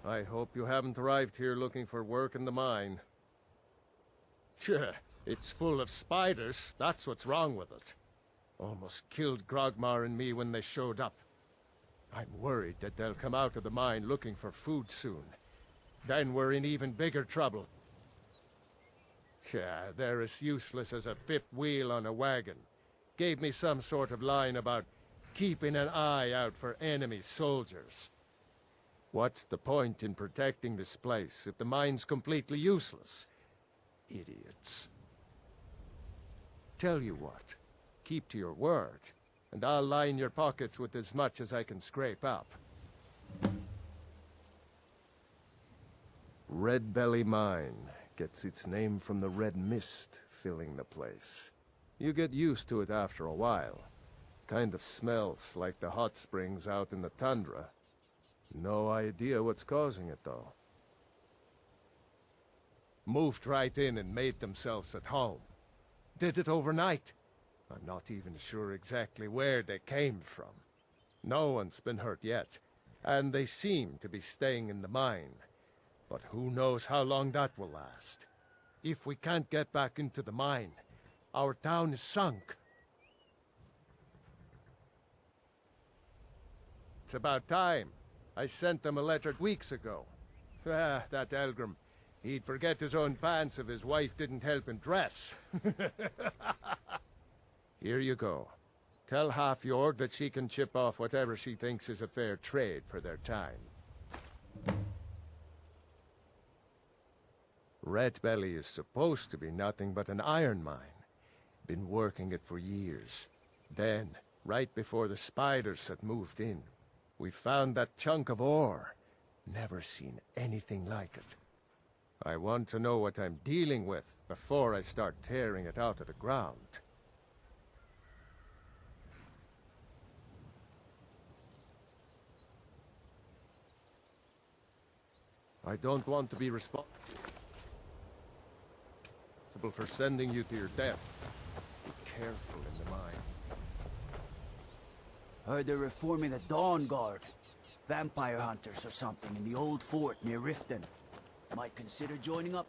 I hope you haven't arrived here looking for work in the mine. Sure, it's full of spiders, that's what's wrong with it. Almost killed Grogmar and me when they showed up. I'm worried that they'll come out of the mine looking for food soon. Then we're in even bigger trouble. Yeah, they're as useless as a fifth wheel on a wagon. Gave me some sort of line about keeping an eye out for enemy soldiers. What's the point in protecting this place if the mine's completely useless? Idiots. Tell you what, keep to your word, and I'll line your pockets with as much as I can scrape up. Red Belly Mine gets its name from the red mist filling the place. You get used to it after a while. Kind of smells like the hot springs out in the tundra. No idea what's causing it, though. Moved right in and made themselves at home. Did it overnight. I'm not even sure exactly where they came from. No one's been hurt yet, and they seem to be staying in the mine. But who knows how long that will last. If we can't get back into the mine, our town is sunk. It's about time. I sent them a letter weeks ago. That Elgrim. He'd forget his own pants if his wife didn't help him dress. Here you go. Tell Half-Yord that she can chip off whatever she thinks is a fair trade for their time. Red Belly is supposed to be nothing but an iron mine. Been working it for years. Then, right before the spiders had moved in, we found that chunk of ore. Never seen anything like it. I want to know what I'm dealing with before I start tearing it out of the ground. I don't want to be responsible for sending you to your death. Be careful in the mine. Heard they're reforming the Dawn Guard. Vampire hunters or something in the old fort near Riften. Might consider joining up.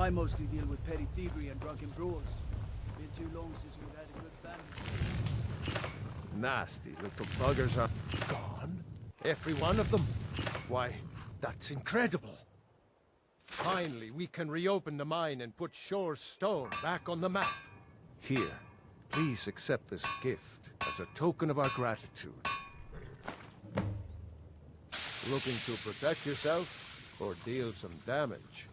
I mostly deal with petty thievery and drunken brawls. Been too long since we've had a good bandit. Nasty little buggers are gone. Every one of them. Why, that's incredible. Finally, we can reopen the mine and put Shore's stone back on the map. Here, please accept this gift as a token of our gratitude. Looking to protect yourself or deal some damage?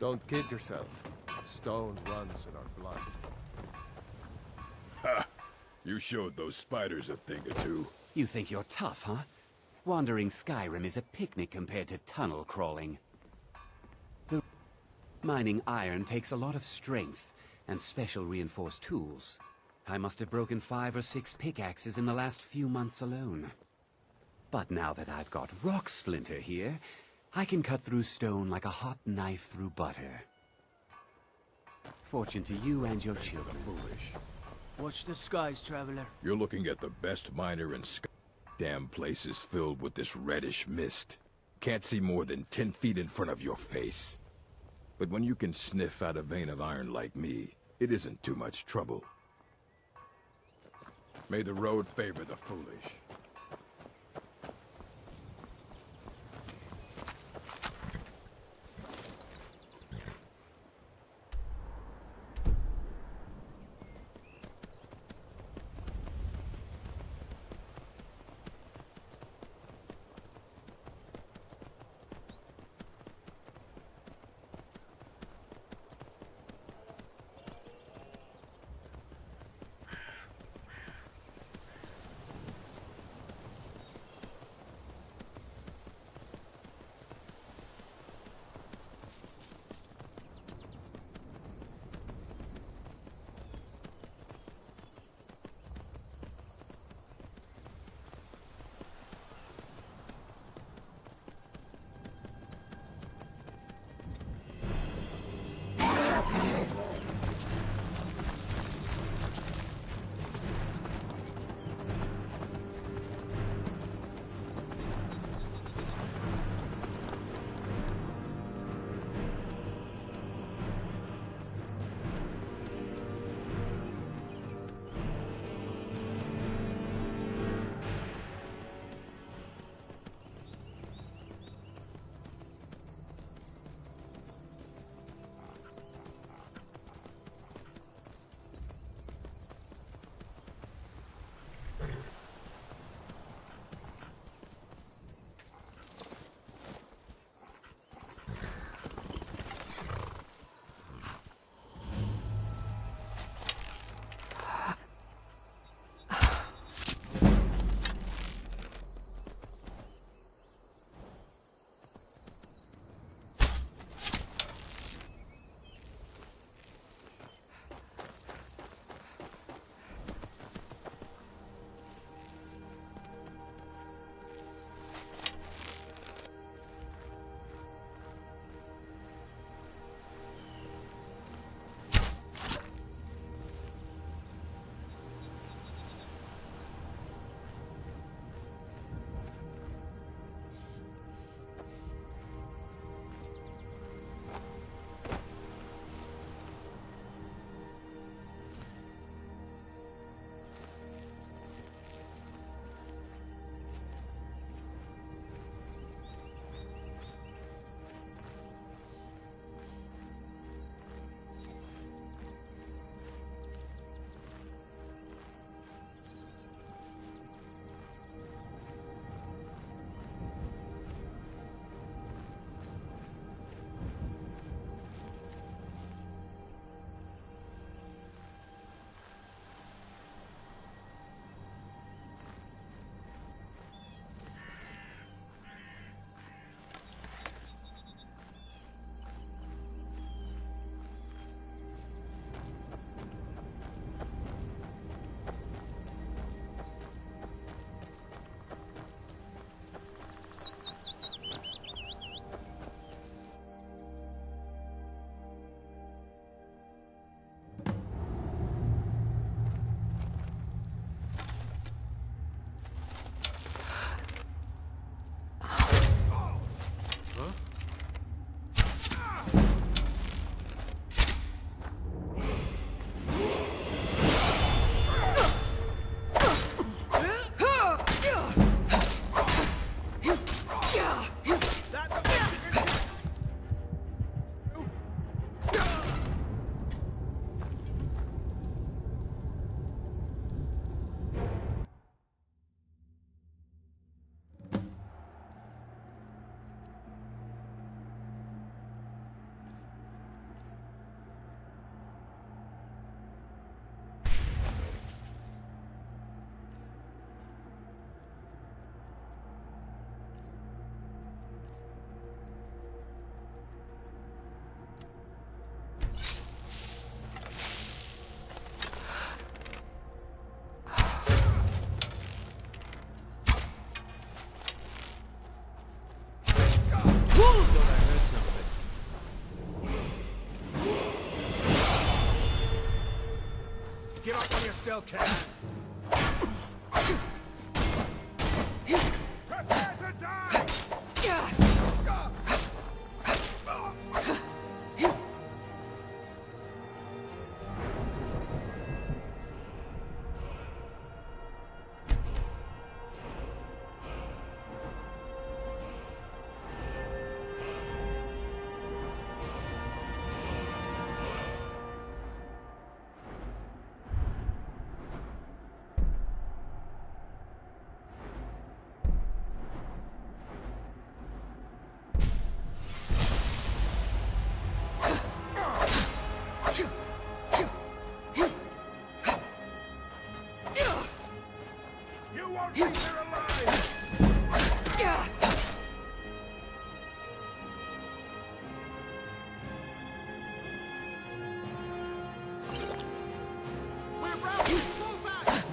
Don't kid yourself. Stone runs in our blood. Ha! You showed those spiders a thing or two. You think you're tough, huh? Wandering Skyrim is a picnic compared to tunnel crawling. Mining iron takes a lot of strength and special reinforced tools. I must have broken 5 or 6 pickaxes in the last few months alone. But now that I've got Rock Splinter here, I can cut through stone like a hot knife through butter. Fortune to you and your children. Foolish. Watch the skies, traveler. You're looking at the best miner in Sky. Damn place is filled with this reddish mist. Can't see more than 10 feet in front of your face. But when you can sniff out a vein of iron like me, it isn't too much trouble. May the road favor the foolish. Okay. Prepare to die! You won't leave here alive! We're routed! Fall back!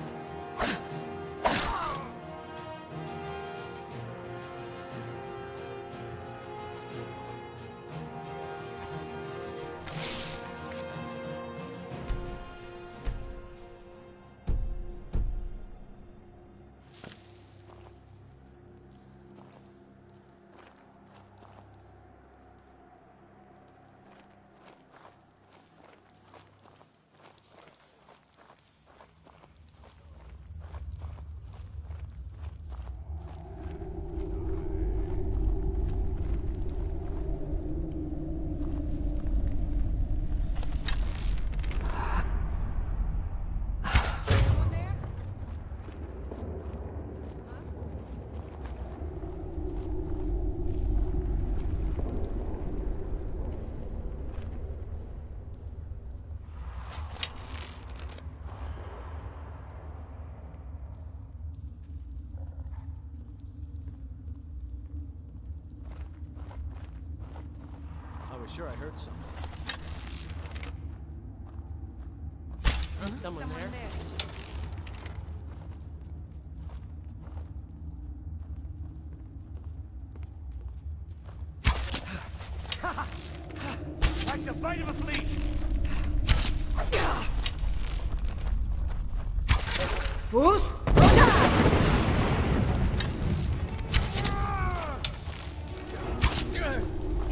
I was sure I heard something. Someone there? Like the bite of a flea! Fools!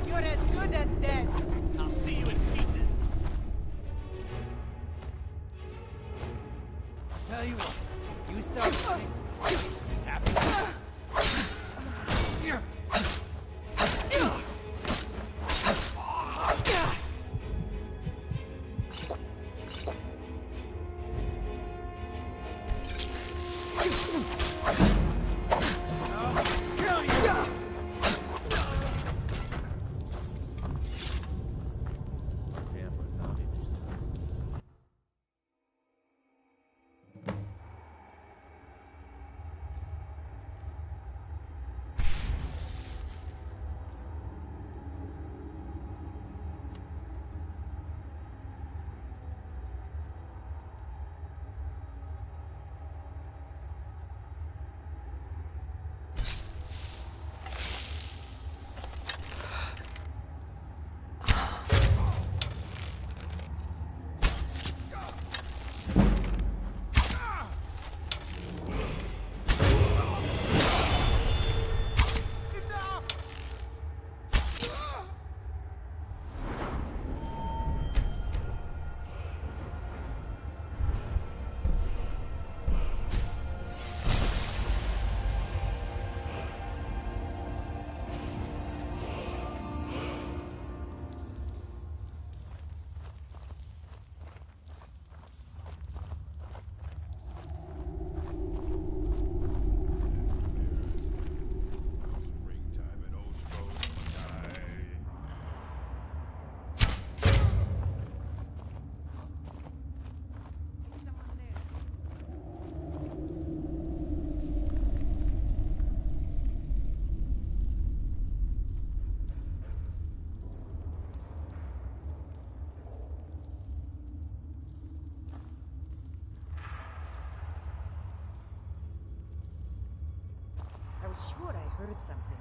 You're as good as dead. I'll see you in pieces. Tell you what, you start Stab I was sure I heard something.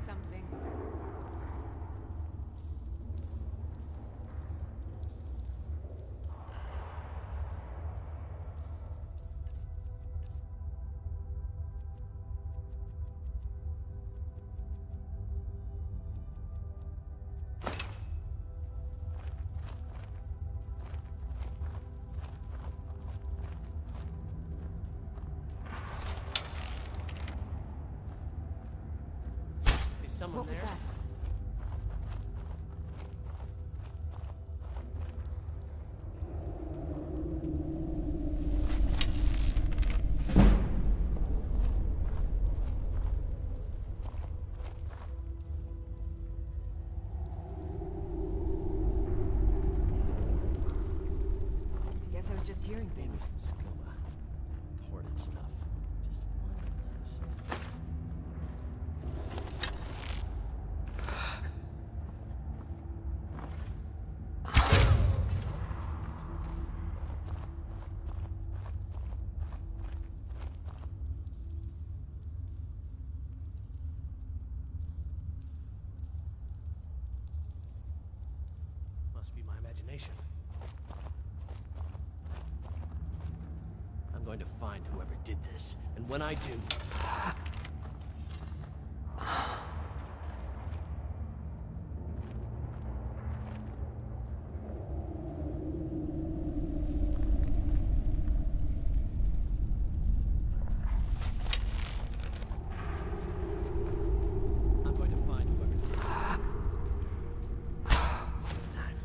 something. Is someone What was there? that? I guess I was just hearing Maybe things. some skooma. Imported stuff. Just one last. Must be my imagination. I'm going to find whoever did this, and when I do... I'm going to find whoever did this. What's that?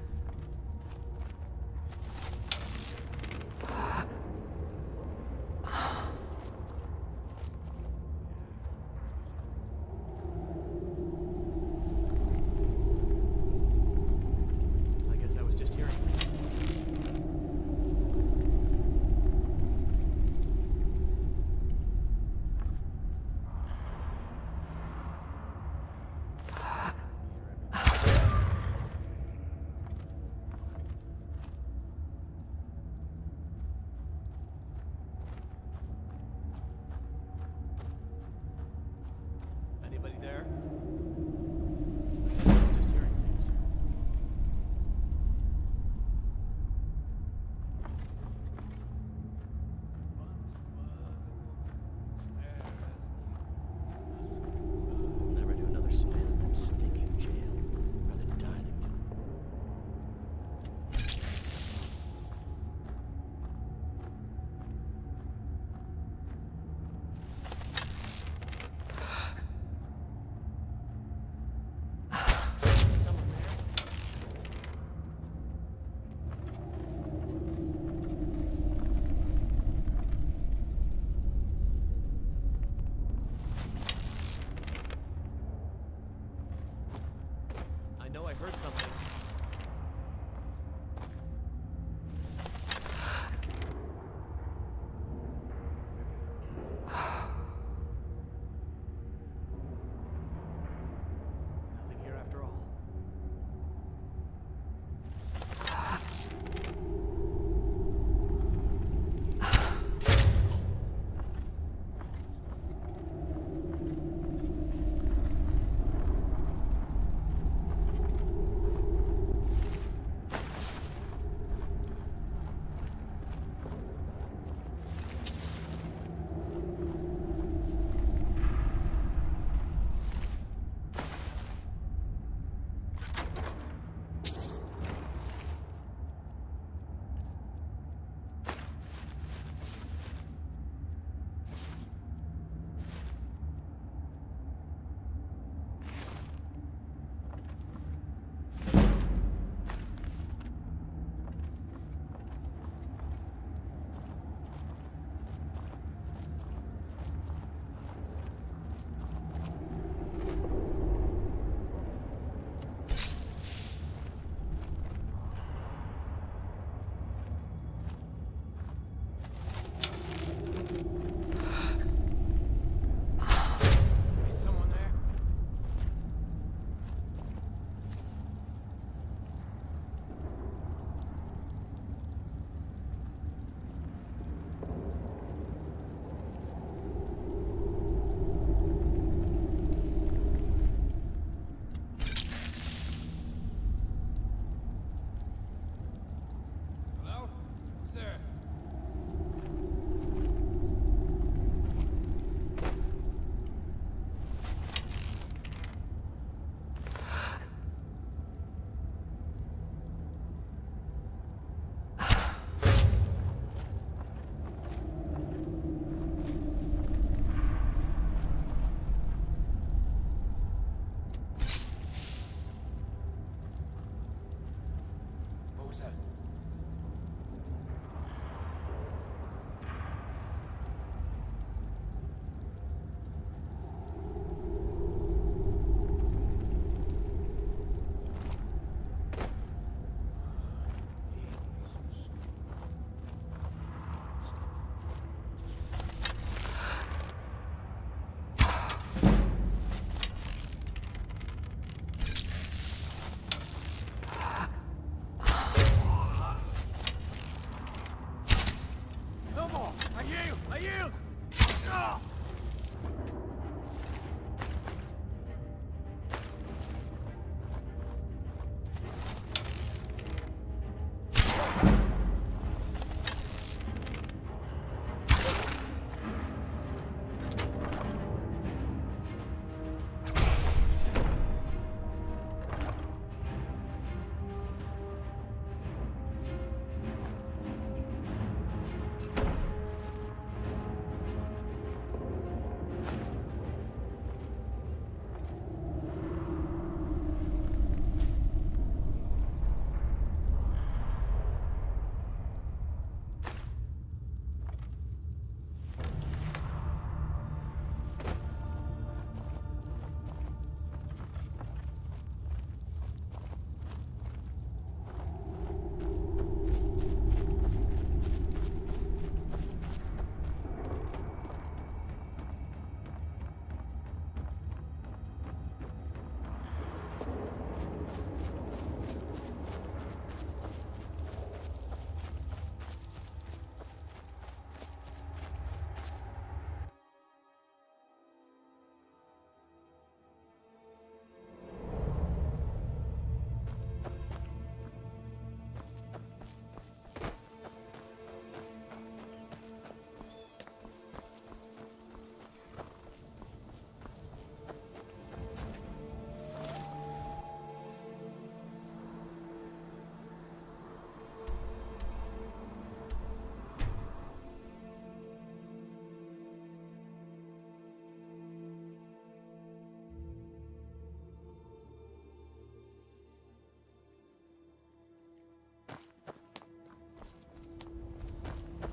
yield! I yield!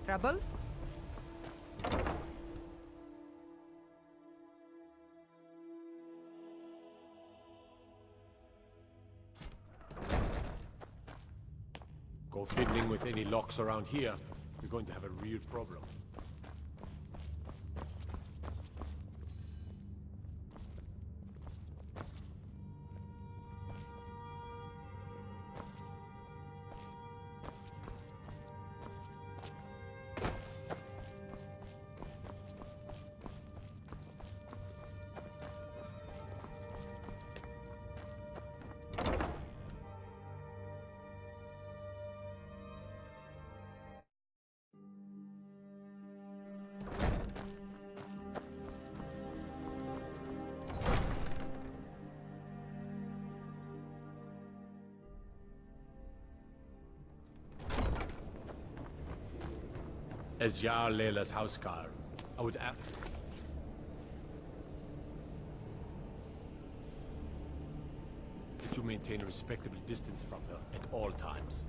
Trouble? Go fiddling with any locks around here, you're going to have a real problem. As Jarl Leila's housecar, I would ask... that you maintain a respectable distance from her at all times.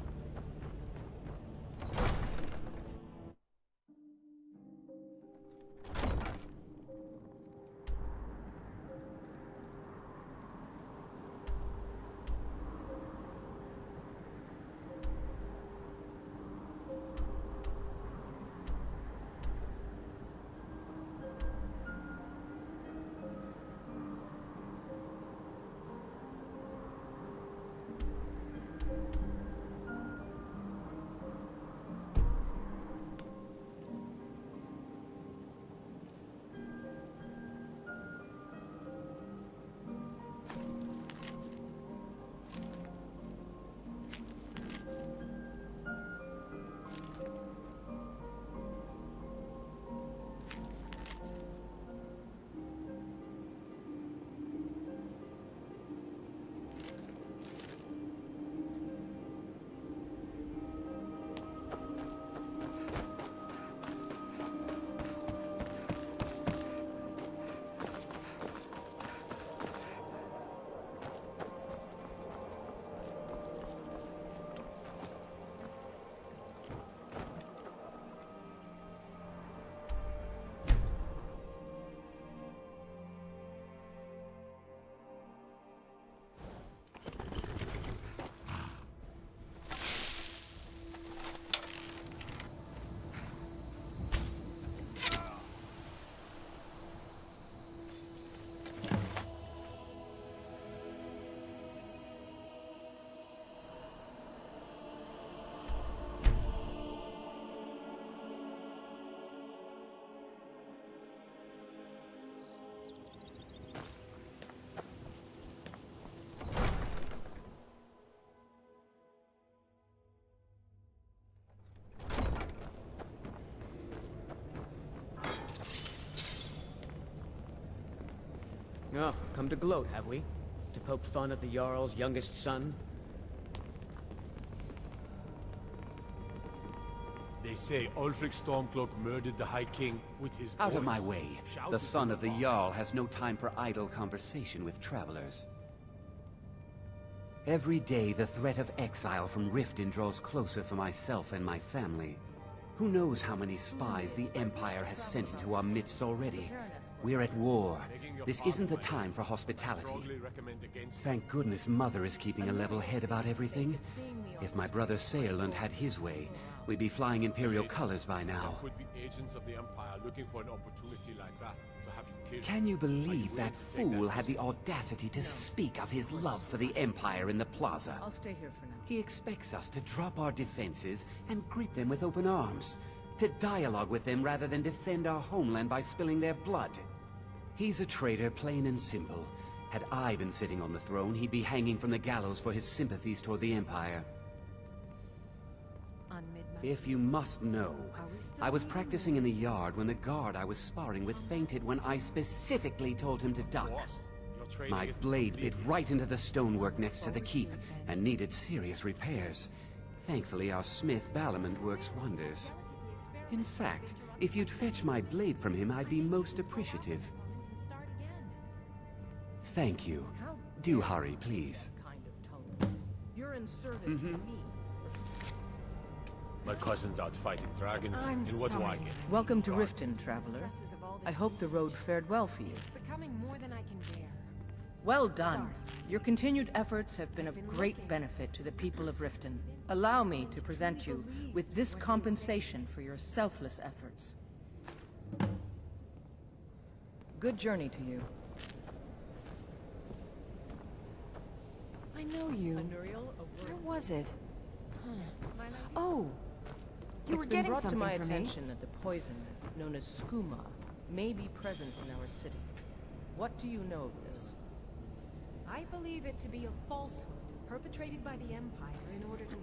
Oh, come to gloat, have we? To poke fun at the Jarl's youngest son? They say Ulfric Stormcloak murdered the High King with his Out of voice. my way. Shouted The son from of the afar. Jarl has no time for idle conversation with travelers. Every day, the threat of exile from Riften draws closer for myself and my family. Who knows how many spies the Empire has sent into our midst already? We're at war. This isn't the time for hospitality. Strongly recommend against Thank goodness Mother is keeping a level head about everything. If my brother Saerlund had his way, we'd be flying Imperial colors by now. Could be agents of the Empire looking for an opportunity like that to have you killed. Can you believe that willing to take fool that had the risk? audacity to speak of his love for the Empire in the plaza? I'll stay here for now. He expects us to drop our defenses and greet them with open arms, to dialogue with them rather than defend our homeland by spilling their blood. He's a traitor, plain and simple. Had I been sitting on the throne, he'd be hanging from the gallows for his sympathies toward the Empire. On mid If you must know, I was practicing in the yard when the guard I was sparring with fainted when I specifically told him to duck. Your training My is blade bit complete. right into the stonework next to the keep and needed serious repairs. Thankfully, our smith Balamand works wonders. In fact, if you'd fetch my blade from him, I'd be most appreciative. Thank you. Do hurry, please. Kind of tone. You're in service to me. My cousin's out fighting dragons. I'm and what do I sorry. get? Welcome to God. Riften, traveler. I hope the road fared well for you. It's becoming more than I can bear. Well done. Sorry. Your continued efforts have been of great benefit to the people of Riften. Allow me to present you with this compensation for your selfless efforts. Good journey to you. I know you. Where was it? Oh! You were It's been getting brought to something my for me. attention that the poison, known as skooma, may be present in our city. What do you know of this? I believe it to be a falsehood perpetrated by the Empire in order to...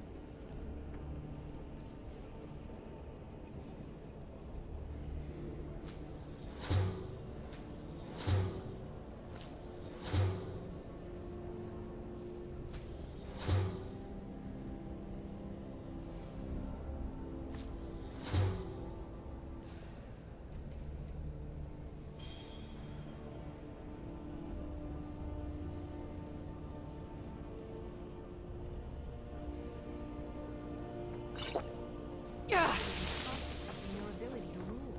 your ability to rule.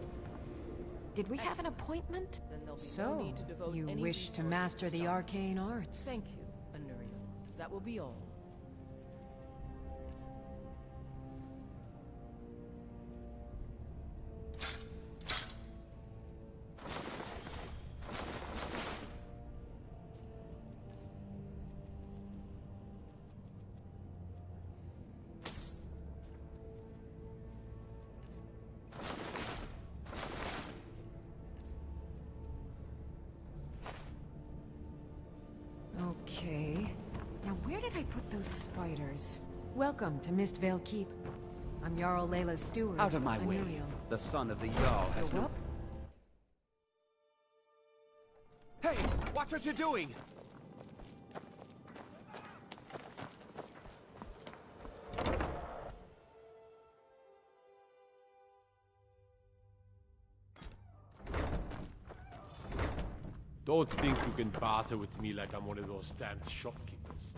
Did we have an appointment? Then there'll be no So, need to devote you any wish to resources master the Skyrim. arcane arts. Thank you, Anuriel. That will be all. Okay. Now where did I put those spiders? Welcome to Mistvale Keep. I'm Jarl Layla's steward. Out of my way. Anuriel. The son of the Jarl has no... Well, Hey! Watch what you're doing! Don't think you can barter with me like I'm one of those damned shopkeepers.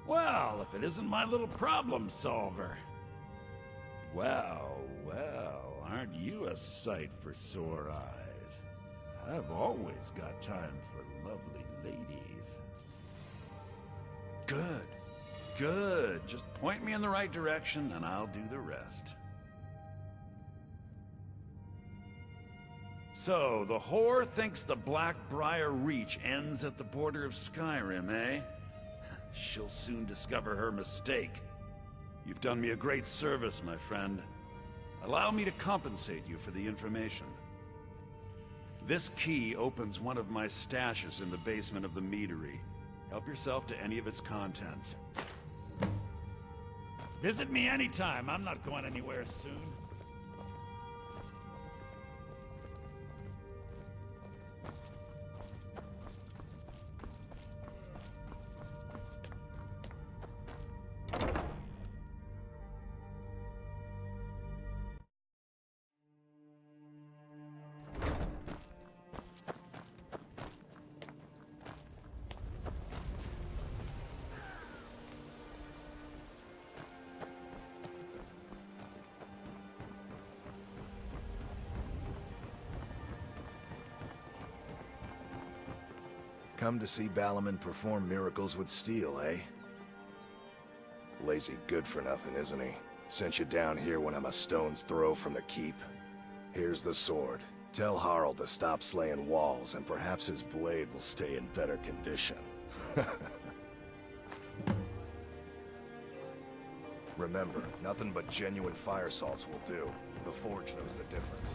Well, if it isn't my little problem solver. Well, well, aren't you a sight for sore eyes? I've always got time for lovely ladies. Good. Good. Just point me in the right direction and I'll do the rest. So, the whore thinks the Blackbriar Reach ends at the border of Skyrim, eh? She'll soon discover her mistake. You've done me a great service, my friend. Allow me to compensate you for the information. This key opens one of my stashes in the basement of the meadery. Help yourself to any of its contents. Visit me anytime. I'm not going anywhere soon. Come to see Balaman perform miracles with steel, eh? Lazy good-for-nothing, isn't he? Sent you down here when I'm a stone's throw from the keep. Here's the sword. Tell Harald to stop slaying walls, and perhaps his blade will stay in better condition. Remember, nothing but genuine fire salts will do. The Forge knows the difference.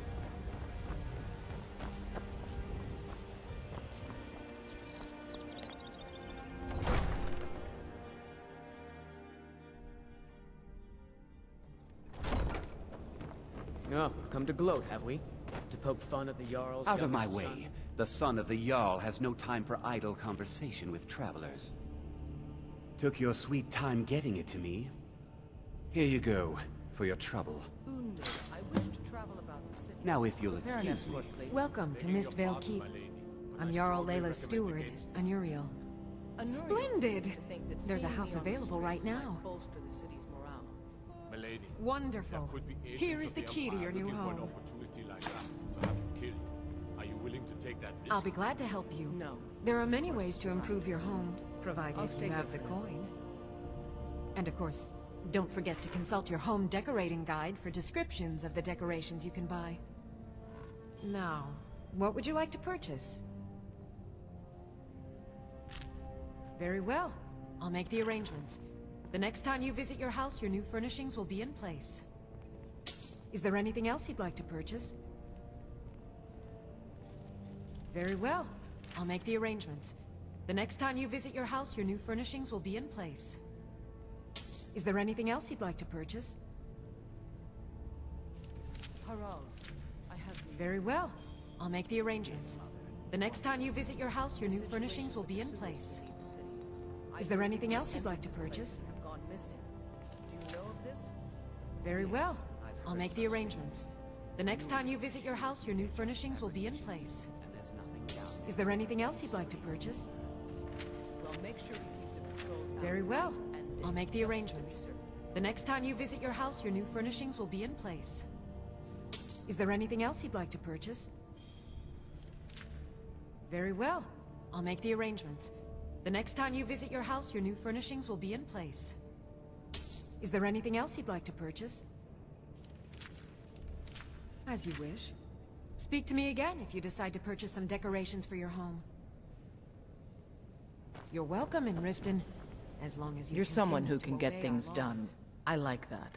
Oh, come to gloat, have we? To poke fun at the Jarl's Out of my youngest way. son? The son of the Jarl has no time for idle conversation with travelers. Took your sweet time getting it to me. Here you go, for your trouble. I wish to travel about the city. Now if you'll Prepare an excuse me. escort, please. Welcome to Mistvale Keep. I'm Jarl Layla's steward, Anuriel. Splendid! There's a house available right now. Bolster the city's morale. Milady, Wonderful. there could be agents Here is of the key to Empire your new looking for an home. opportunity like that to have you killed. Are you willing to take that risk? I'll be glad to help you. No. There are many ways to improve your home, provided I'll you stay have here the for now. coin. And of course, don't forget to consult your home decorating guide for descriptions of the decorations you can buy. Now, what would you like to purchase? Very well. I'll make the arrangements. The next time you visit your house, your new furnishings will be in place. Is there anything else you'd like to purchase? Very well. I'll make the arrangements. The next time you visit your house, your new furnishings will be in place. Is there anything else you'd like to purchase? Harald, I have Very well. I'll make the arrangements. The next time you visit your house, your new furnishings will be in place. Is there anything else you'd like to purchase? have gone missing. Do you know of this? Very well. I'll make the arrangements. The next time you visit your house, your new furnishings will be in place. And there's nothing down. Is there anything else you'd like to purchase? Well, make sure you keep the patrols out. Very well. And I'll make the just to be arrangements. certain. The next time you visit your house, your new furnishings will be in place. Is there anything else you'd like to purchase? Very well. I'll make the arrangements. The next time you visit your house, your new furnishings will be in place. Is there anything else you'd like to purchase? As you wish. Speak to me again if you decide to purchase some decorations for your home. You're welcome in Riften, as long as you You're someone continue who to can get obey things our done. laws. I like that.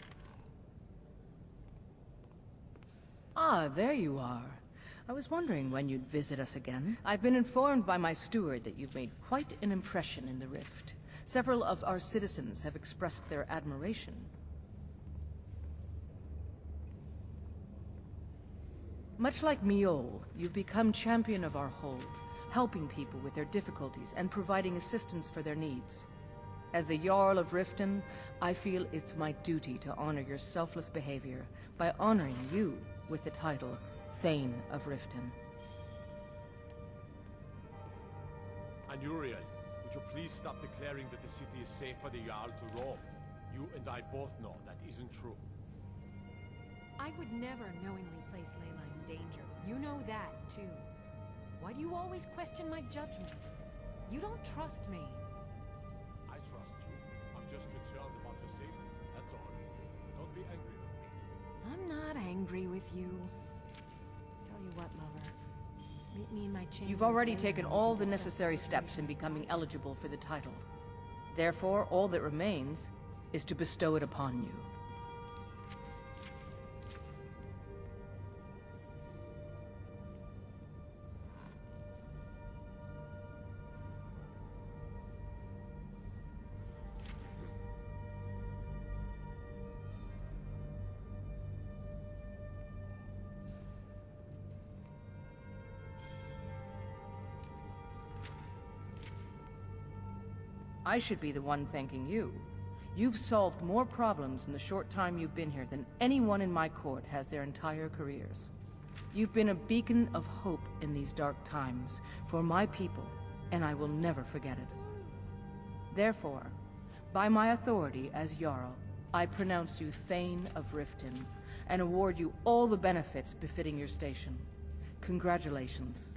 Ah, there you are. I was wondering when you'd visit us again. I've been informed by my steward that you've made quite an impression in the Rift. Several of our citizens have expressed their admiration. Much like Miol, you've become champion of our hold, helping people with their difficulties and providing assistance for their needs. As the Jarl of Riften, I feel it's my duty to honor your selfless behavior by honoring you with the title Thane of Riften. And Uriel, would you please stop declaring that the city is safe for the Jarl to roam? You and I both know that isn't true. I would never knowingly place Layla in danger. You know that, too. Why do you always question my judgment? You don't trust me. I trust you. I'm just concerned about her safety, that's all. Don't be angry with me. I'm not angry with you. Tell you what, lover. Meet me in my chambers. You've already later taken and we all can the discuss necessary steps in becoming eligible for the title. Therefore, all that remains is to bestow it upon you. I should be the one thanking you. You've solved more problems in the short time you've been here than anyone in my court has their entire careers. You've been a beacon of hope in these dark times for my people, and I will never forget it. Therefore, by my authority as Jarl, I pronounce you Thane of Riften, and award you all the benefits befitting your station. Congratulations.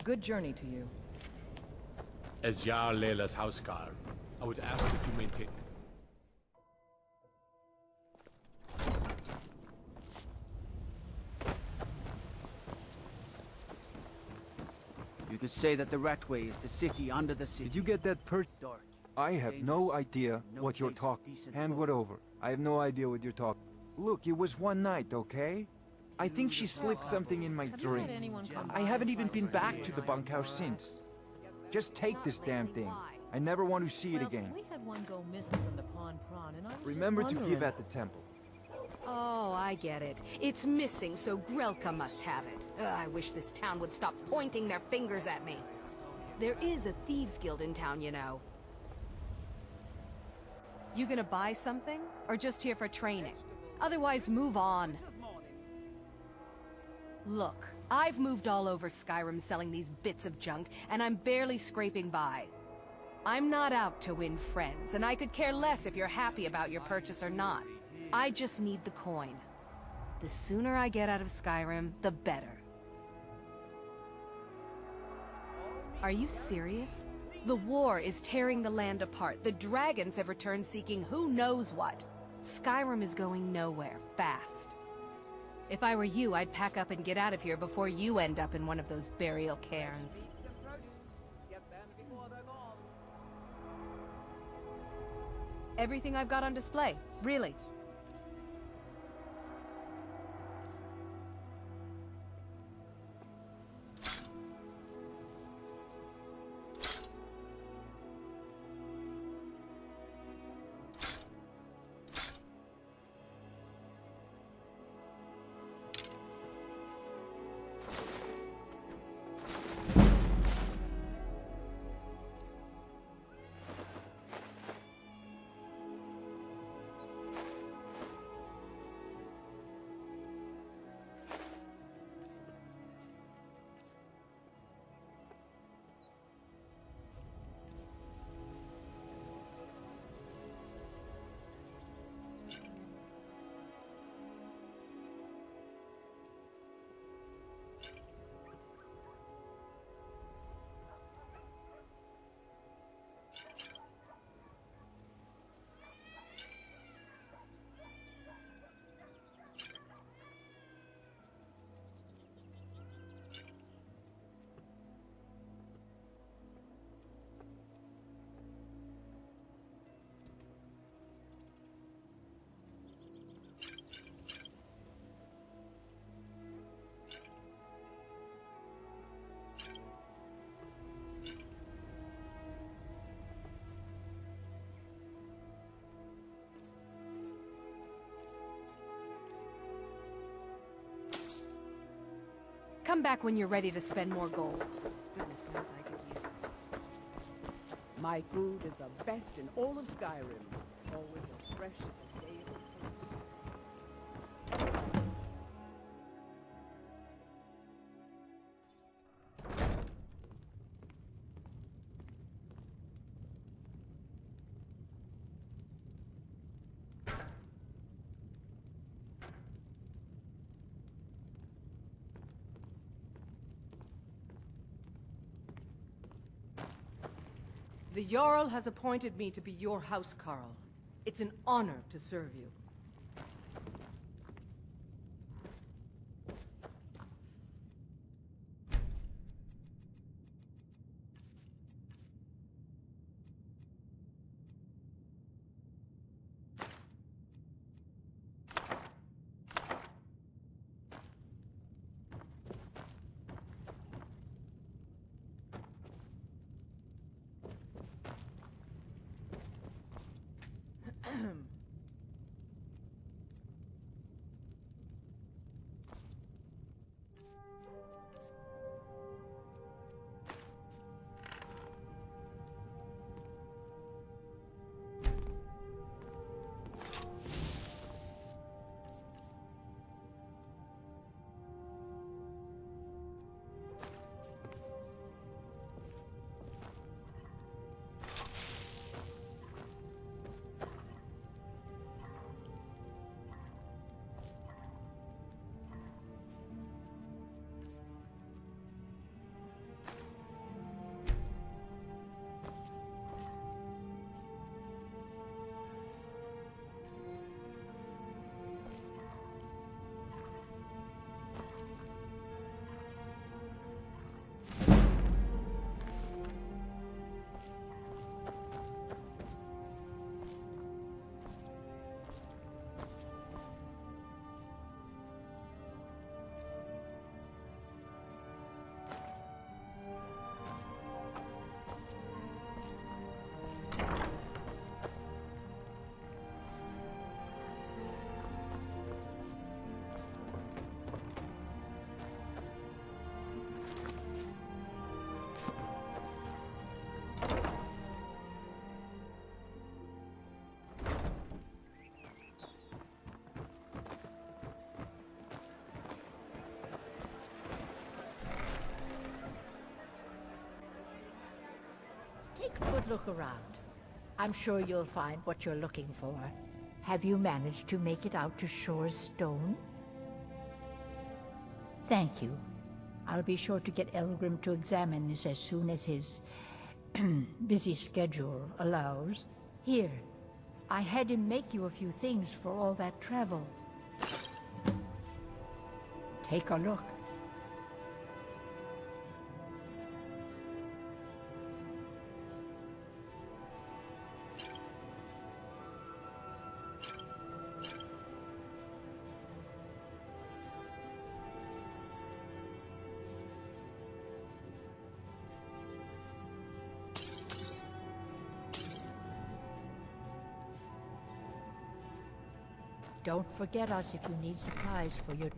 Good journey to you. As Jarl Leila's houseguard, I would ask that you maintain... You could say that the Ratway is the city under the city. Did you get that Dark. I have no idea No what you're place for talking. decent Hand folk. what over. I have no idea what you're talking. Look, it was one night, okay? I think she slipped something in my drink. I haven't even been back to the bunkhouse since. Just take this damn thing. I never want to see it again. We had one go missing from the Pawn Prawn, and I was Remember just to wondering. give at the temple. Oh, I get it. It's missing, so Grelka must have it. Ugh, I wish this town would stop pointing their fingers at me. There is a thieves guild in town, you know. You gonna buy something? Or just here for training? Otherwise, move on. Look, I've moved all over Skyrim selling these bits of junk, and I'm barely scraping by. I'm not out to win friends, and I could care less if you're happy about your purchase or not. I just need the coin. The sooner I get out of Skyrim, the better. Are you serious? The war is tearing the land apart. The dragons have returned seeking who knows what. Skyrim is going nowhere, fast. If I were you, I'd pack up and get out of here before you end up in one of those burial cairns. Everything I've got on display, really. Come back when you're ready to spend more gold. Goodness knows I could use it. My food is the best in all of Skyrim. Always as fresh as the day it was cooked. The Jarl has appointed me to be your housecarl. It's an honor to serve you. Take a good look around. I'm sure you'll find what you're looking for. Have you managed to make it out to Shore's Stone? Thank you. I'll be sure to get Elgrim to examine this as soon as his busy schedule allows. Here, I had him make you a few things for all that travel. Take a look. Don't forget us if you need supplies for your...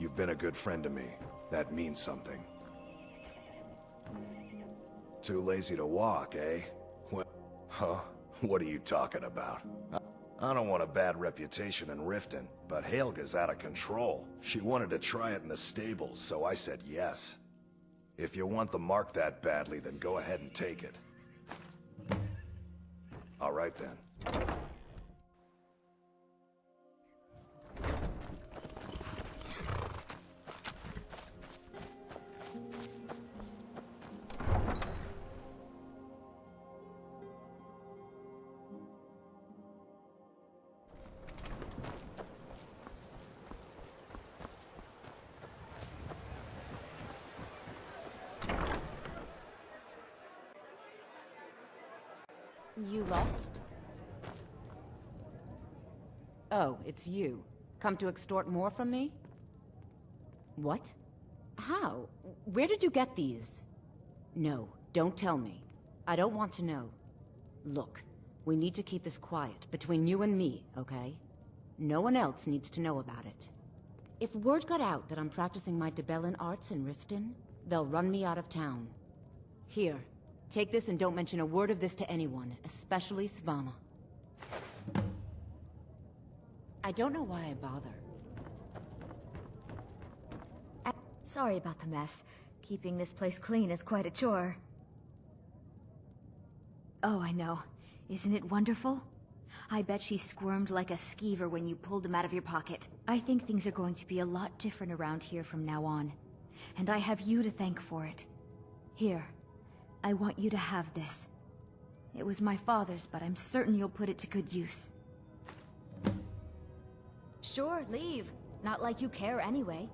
You've been a good friend to me. That means something. Too lazy to walk, eh? What? Huh? What are you talking about? I don't want a bad reputation in Riften, but Helga's out of control. She wanted to try it in the stables, so I said yes. If you want the mark that badly, then go ahead and take it. All right then. You lost? Oh, it's you. Come to extort more from me? What? How? Where did you get these? No, don't tell me. I don't want to know. Look, we need to keep this quiet, between you and me, okay? No one else needs to know about it. If word got out that I'm practicing my Debellan arts in Riften, they'll run me out of town. Here, take this and don't mention a word of this to anyone, especially Svanna. I don't know why I bother. Sorry about the mess. Keeping this place clean is quite a chore. Oh, I know. Isn't it wonderful? I bet she squirmed like a skeever when you pulled them out of your pocket. I think things are going to be a lot different around here from now on. And I have you to thank for it. Here. I want you to have this. It was my father's, but I'm certain you'll put it to good use. Sure, leave. Not like you care anyway.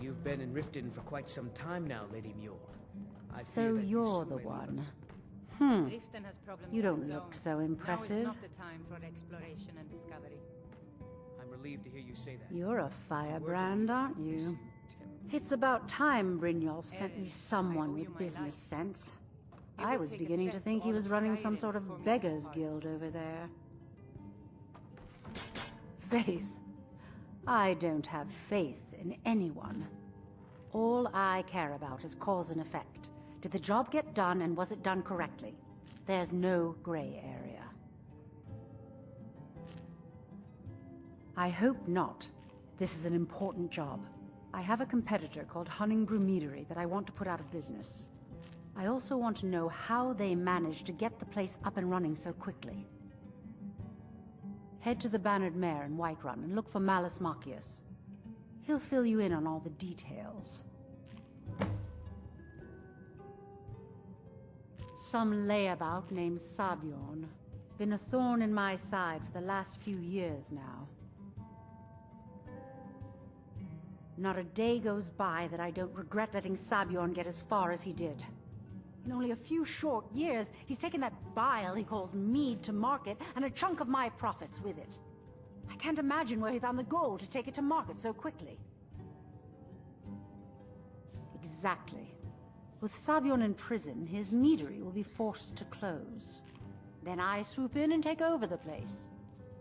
You've been in Riften for quite some time now, Lady Mule. So you're the one. You don't look so impressive. Now is not the time for exploration and discovery. I'm relieved to hear you say that. You're a firebrand, aren't you? It's about time Brynjolf sent me someone with business sense. I was beginning to think he was running some sort of beggars guild over there. Faith. I don't have faith in anyone. All I care about is cause and effect. Did the job get done, and was it done correctly? There's no gray area. I hope not. This is an important job. I have a competitor called Hunningbrew Meadery that I want to put out of business. I also want to know how they managed to get the place up and running so quickly. Head to the Bannered Mare in Whiterun and look for Malus Machius. He'll fill you in on all the details. Some layabout named Sabjorn. Been a thorn in my side for the last few years now. Not a day goes by that I don't regret letting Sabjorn get as far as he did. In only a few short years, he's taken that bile he calls mead to market, and a chunk of my profits with it. I can't imagine where he found the gold to take it to market so quickly. Exactly. With Sabjorn in prison, his meadery will be forced to close. Then I swoop in and take over the place.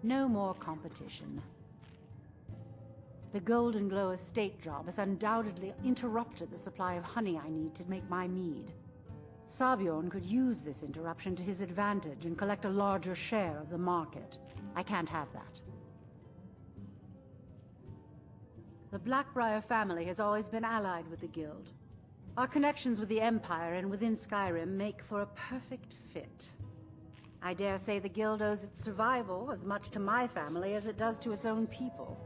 No more competition. The Golden Glow estate job has undoubtedly interrupted the supply of honey I need to make my mead. Sabjorn could use this interruption to his advantage and collect a larger share of the market. I can't have that. The Blackbriar family has always been allied with the Guild. Our connections with the Empire and within Skyrim make for a perfect fit. I dare say the Guild owes its survival as much to my family as it does to its own people.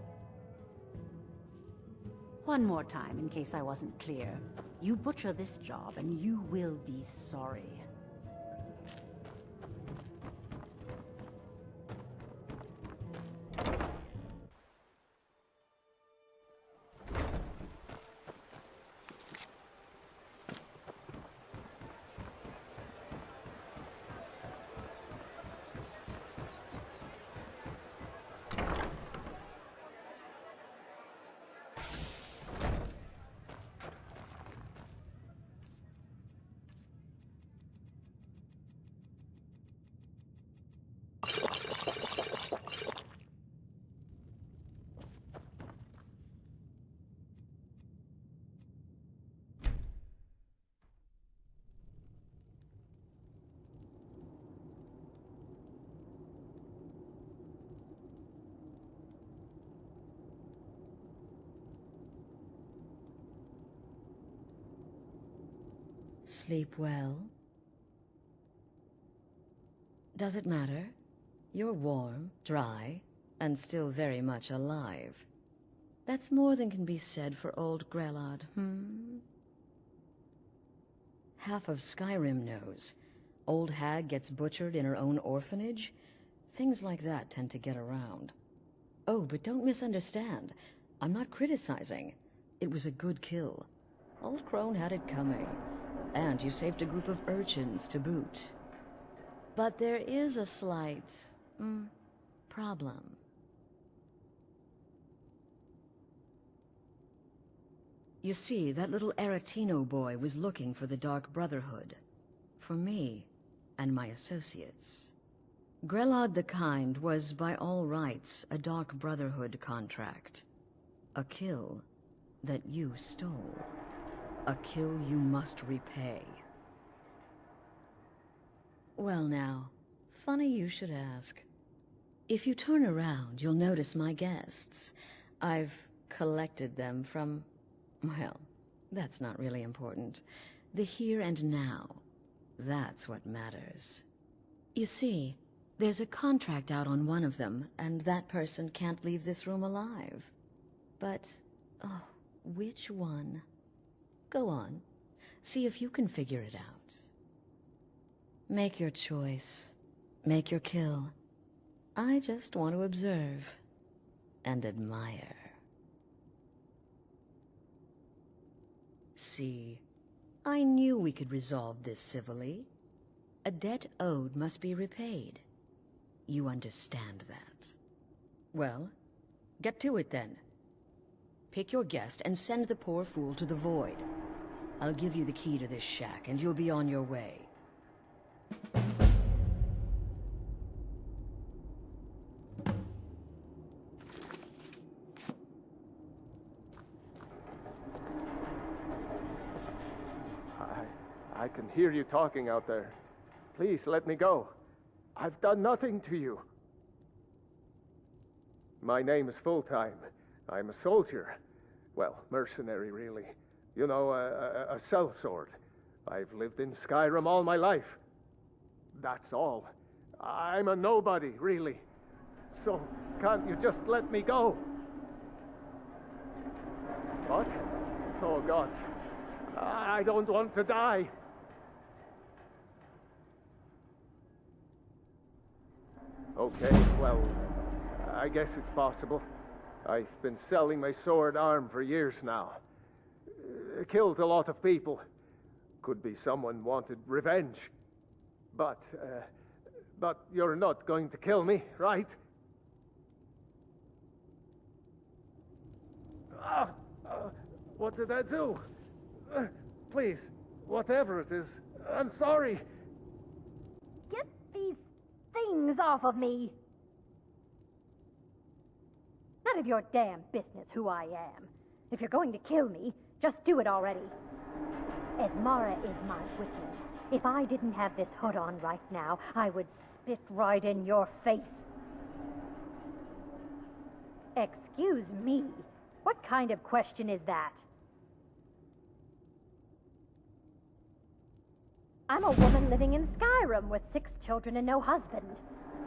One more time, in case I wasn't clear. You butcher this job, and you will be sorry. Sleep well? Does it matter? You're warm, dry, and still very much alive. That's more than can be said for old Grelod, Half of Skyrim knows. Old hag gets butchered in her own orphanage. Things like that tend to get around. Oh, but don't misunderstand. I'm not criticizing. It was a good kill. Old Crone had it coming. And you saved a group of urchins to boot. But there is a slight, problem. You see, that little Aretino boy was looking for the Dark Brotherhood. For me, and my associates. Grelod the Kind was, by all rights, a Dark Brotherhood contract. A kill that you stole. A kill you must repay. Well now, funny you should ask. If you turn around, you'll notice my guests. I've collected them from, well, that's not really important. The here and now, that's what matters. You see, there's a contract out on one of them, and that person can't leave this room alive. But, oh, which one? Go on. See if you can figure it out. Make your choice. Make your kill. I just want to observe and admire. See, I knew we could resolve this civilly. A debt owed must be repaid. You understand that. Well, get to it then. Pick your guest and send the poor fool to the void. I'll give you the key to this shack, and you'll be on your way. I can hear you talking out there. Please let me go. I've done nothing to you. My name is Full-Time. I'm a soldier. Well, mercenary, really. You know, a sellsword. I've lived in Skyrim all my life. That's all. I'm a nobody, really. So, can't you just let me go? What? Oh, God. I don't want to die. Okay, well, I guess it's possible. I've been selling my sword arm for years now. Killed a lot of people. Could be someone wanted revenge. But you're not going to kill me, right? What did I do? Please, whatever it is, I'm sorry. Get these things off of me. None of your damn business who I am. If you're going to kill me, just do it already. Esmara is my witness. If I didn't have this hood on right now, I would spit right in your face. Excuse me? What kind of question is that? I'm a woman living in Skyrim with 6 children and no husband.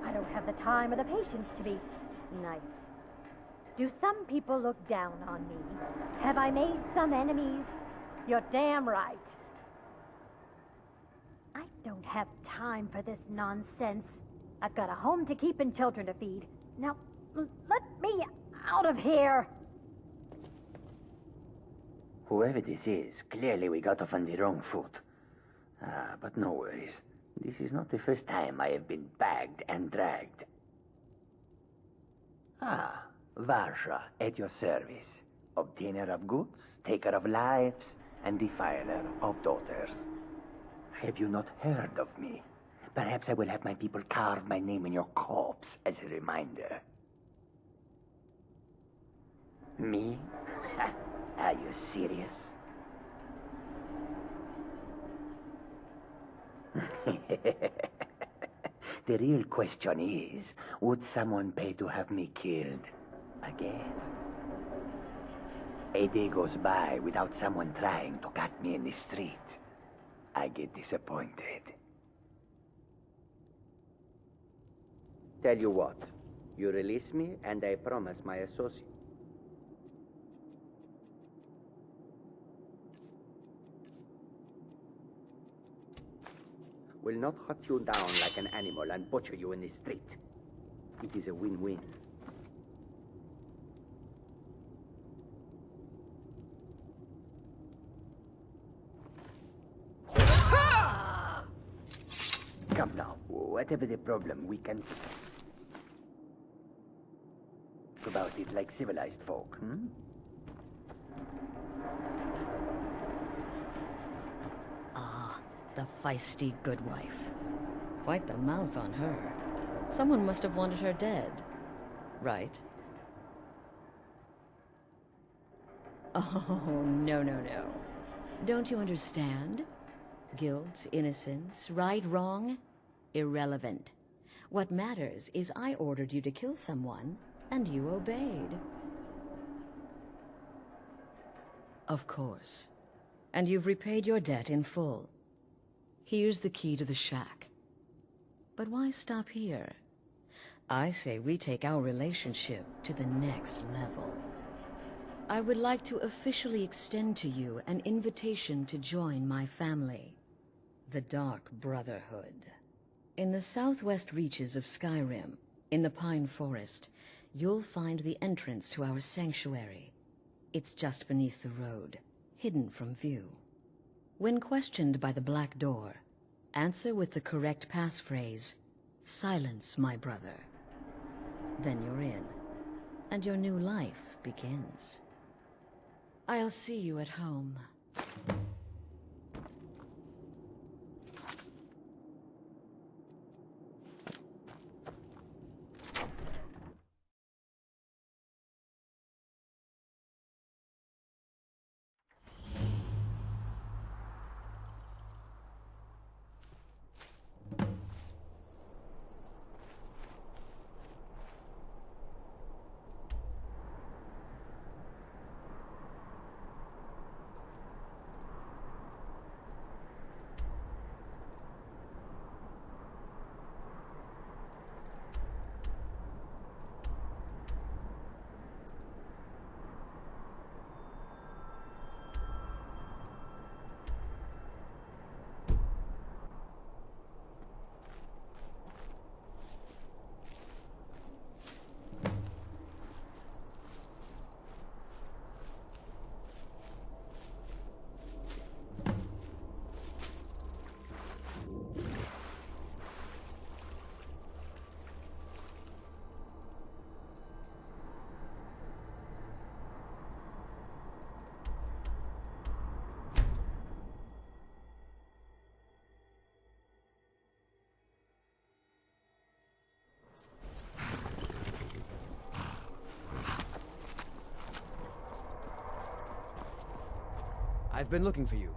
I don't have the time or the patience to be nice. Do some people look down on me? Have I made some enemies? You're damn right. I don't have time for this nonsense. I've got a home to keep and children to feed. Now, let me out of here! Whoever this is, clearly we got off on the wrong foot. But no worries. This is not the first time I have been bagged and dragged. Varsha, at your service. Obtainer of goods, taker of lives, and defiler of daughters. Have you not heard of me? Perhaps I will have my people carve my name in your corpse as a reminder. Me? Are you serious? The real question is, would someone pay to have me killed again? A day goes by without someone trying to cut me in the street. I get disappointed. Tell you what, you release me and I promise my associate. Will not hunt you down like an animal and butcher you in the street. It is a win-win. Come now, whatever the problem, we can talk about it like civilized folk, hmm? The feisty good wife. Quite the mouth on her. Someone must have wanted her dead. Right? Oh, no, no, no. Don't you understand? Guilt, innocence, right, wrong, irrelevant. What matters is I ordered you to kill someone, and you obeyed. Of course. And you've repaid your debt in full. Here's the key to the shack. But why stop here? I say we take our relationship to the next level. I would like to officially extend to you an invitation to join my family, the Dark Brotherhood. In the southwest reaches of Skyrim, in the Pine Forest, you'll find the entrance to our sanctuary. It's just beneath the road, hidden from view. When questioned by the Black Door, answer with the correct passphrase, "Silence, my brother." Then you're in, and your new life begins. I'll see you at home. I've been looking for you.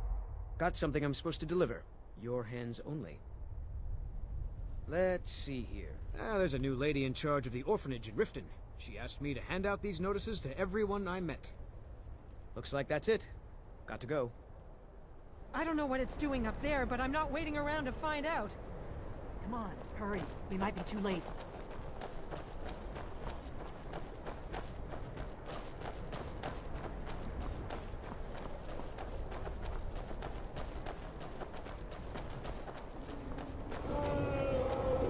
Got something I'm supposed to deliver. Your hands only. Let's see here. There's a new lady in charge of the orphanage in Riften. She asked me to hand out these notices to everyone I met. Looks like that's it. Got to go. I don't know what it's doing up there, but I'm not waiting around to find out. Come on, hurry. We might be too late.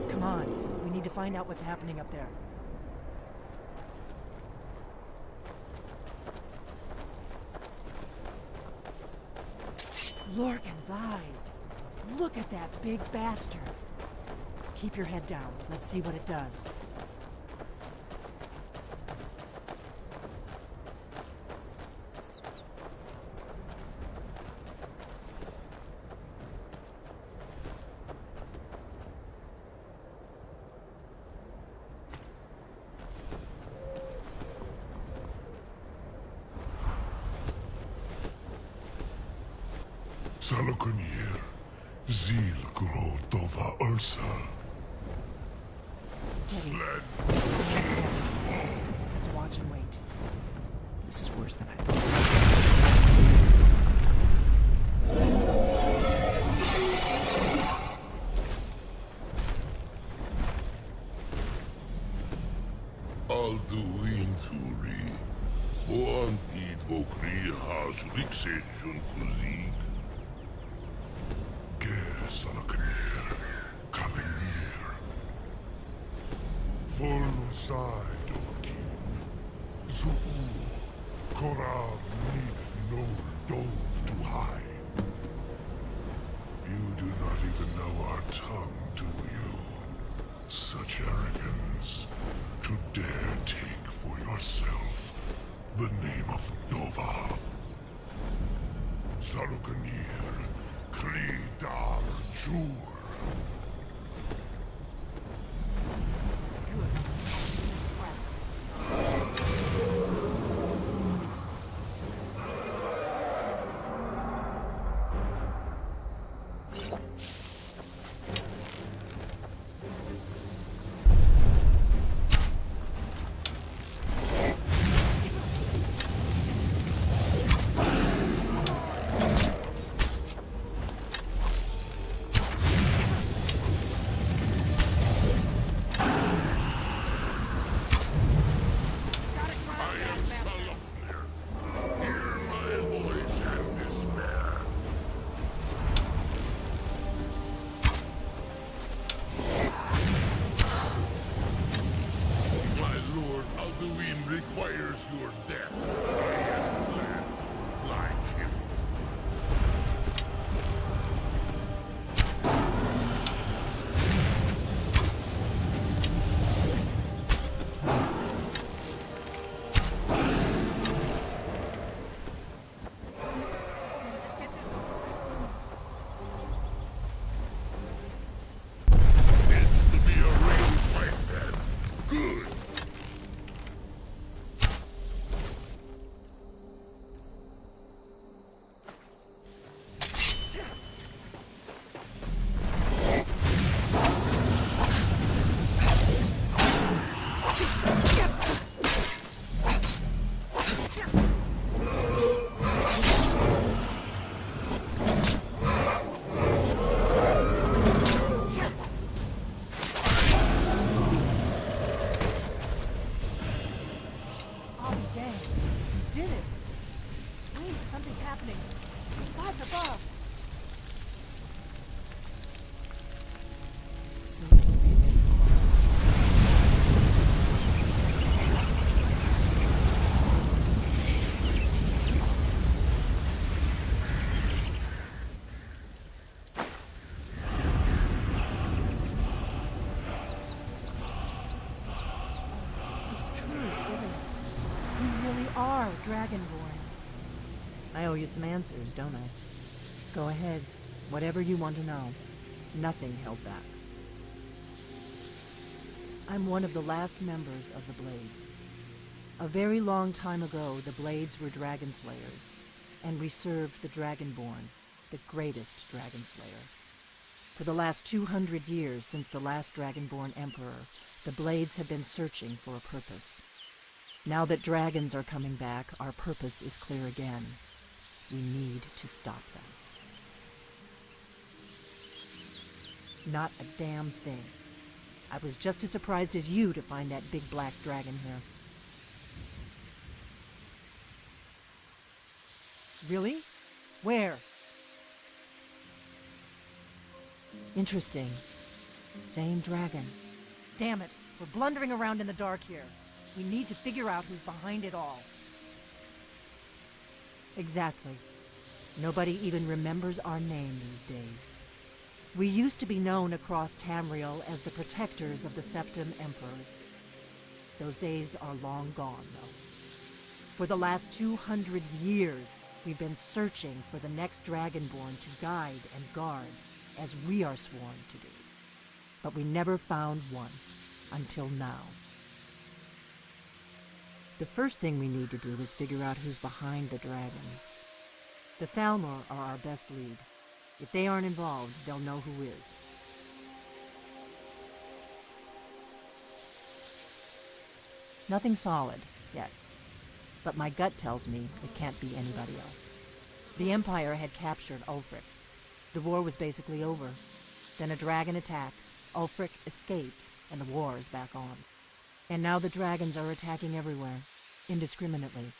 Come on. We need to find out what's happening up there. Lorcan's eyes. Look at that big bastard. Keep your head down. Let's see what it does. Salokunir, Zil Gro Dova Ursa. Sled. Let's watch and wait. This is worse than I thought. Alduin Turi. Boantid Vokri Hasrixejun Kuzig. Ger Salokunir, coming near. Full side of a king. Zuu, Korar need no dove to hide. You do not even know our tongue, do you? Such arrogance to dare take for yourself the name of Dova. Salokunir, Kri Dar Jur. Requires your death. I am glad, like him. It's to be a real fight then. Good. Dragonborn. I owe you some answers, don't I? Go ahead. Whatever you want to know. Nothing held back. I'm one of the last members of the Blades. A very long time ago, the Blades were dragon slayers. and we served the Dragonborn, the greatest dragon slayer. For the last 200 years since the last Dragonborn Emperor, the Blades have been searching for a purpose. Now that dragons are coming back, our purpose is clear again. We need to stop them. Not a damn thing. I was just as surprised as you to find that big black dragon here. Really? Where? Interesting. Same dragon. Damn it, we're blundering around in the dark here. We need to figure out who's behind it all. Exactly. Nobody even remembers our name these days. We used to be known across Tamriel as the protectors of the Septim Emperors. Those days are long gone, though. For the last 200 years, we've been searching for the next Dragonborn to guide and guard, as we are sworn to do. But we never found one, until now. The first thing we need to do is figure out who's behind the dragons. The Thalmor are our best lead. If they aren't involved, they'll know who is. Nothing solid, yet. But my gut tells me it can't be anybody else. The Empire had captured Ulfric. The war was basically over. Then a dragon attacks, Ulfric escapes, and the war is back on. And now the dragons are attacking everywhere, indiscriminately.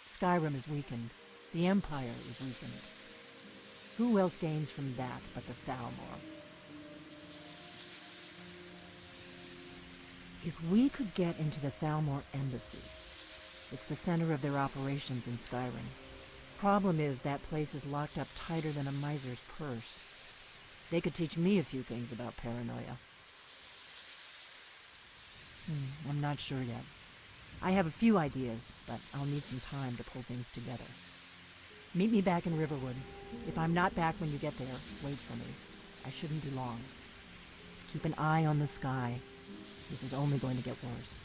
Skyrim is weakened. The Empire is weakened. Who else gains from that but the Thalmor? If we could get into the Thalmor embassy, it's the center of their operations in Skyrim. Problem is, that place is locked up tighter than a miser's purse. They could teach me a few things about paranoia. I'm not sure yet. I have a few ideas, but I'll need some time to pull things together. Meet me back in Riverwood. If I'm not back when you get there, wait for me. I shouldn't be long. Keep an eye on the sky. This is only going to get worse.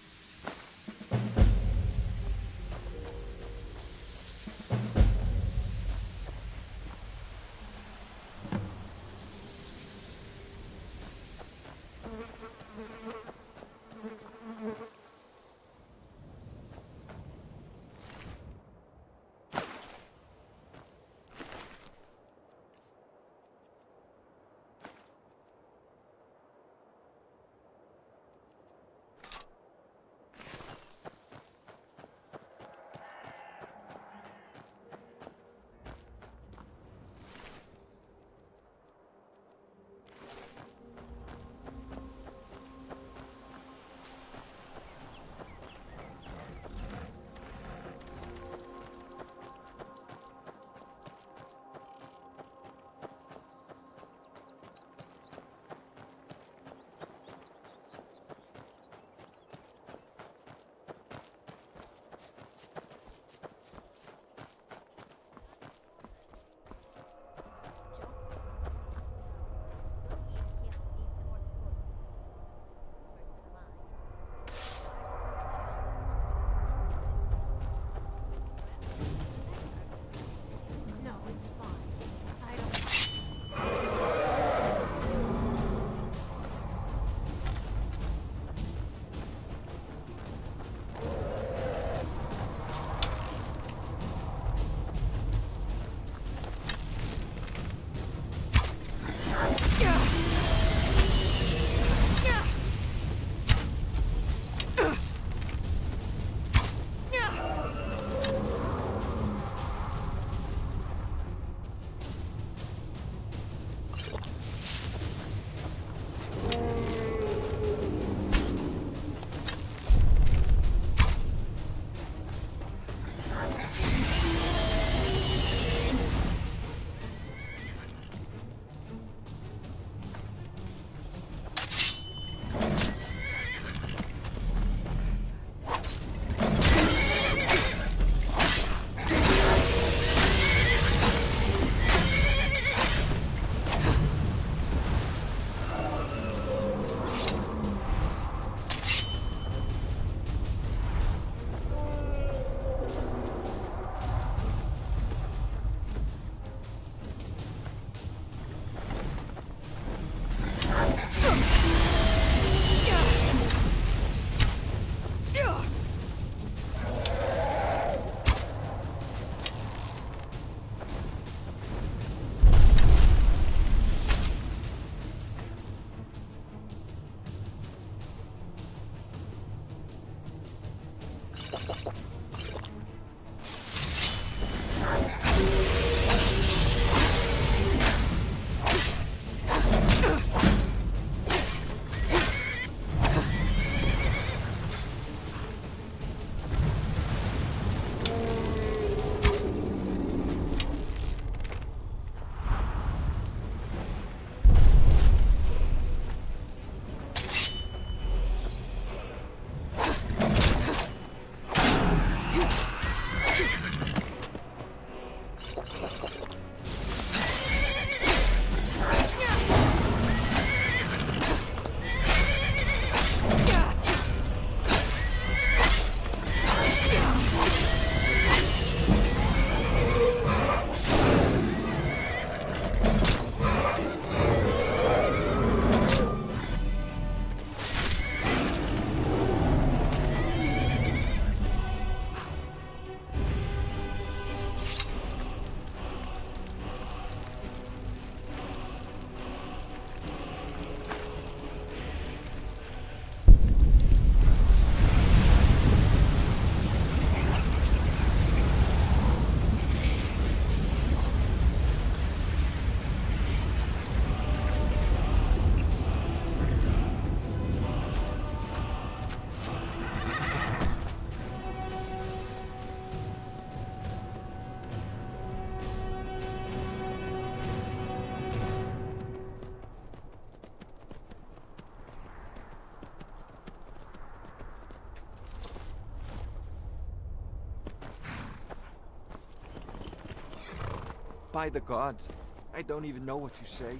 By the gods, I don't even know what to say.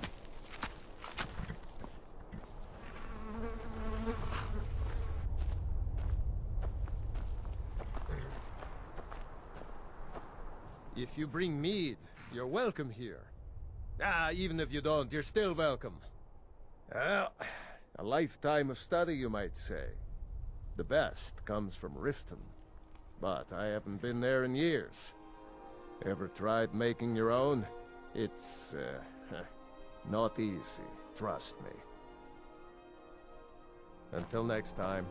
If you bring mead, you're welcome here. Even if you don't, you're still welcome. Well, a lifetime of study, you might say. The best comes from Riften, but I haven't been there in years. Ever tried making your own? It's, not easy, trust me. Until next time.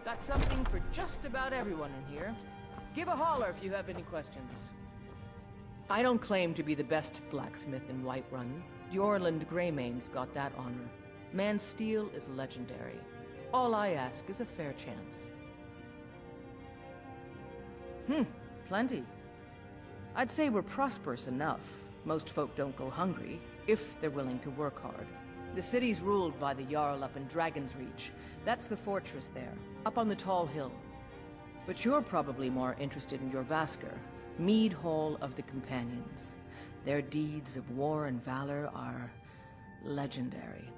Got something for just about everyone in here. Give a holler if you have any questions. I don't claim to be the best blacksmith in Whiterun. Jorland Greymane's got that honor. Man's steel is legendary. All I ask is a fair chance. Plenty. I'd say we're prosperous enough. Most folk don't go hungry, if they're willing to work hard. The city's ruled by the Jarl up in Dragon's Reach. That's the fortress there, up on the tall hill. But you're probably more interested in your Vasker, Mead Hall of the Companions. Their deeds of war and valor are legendary.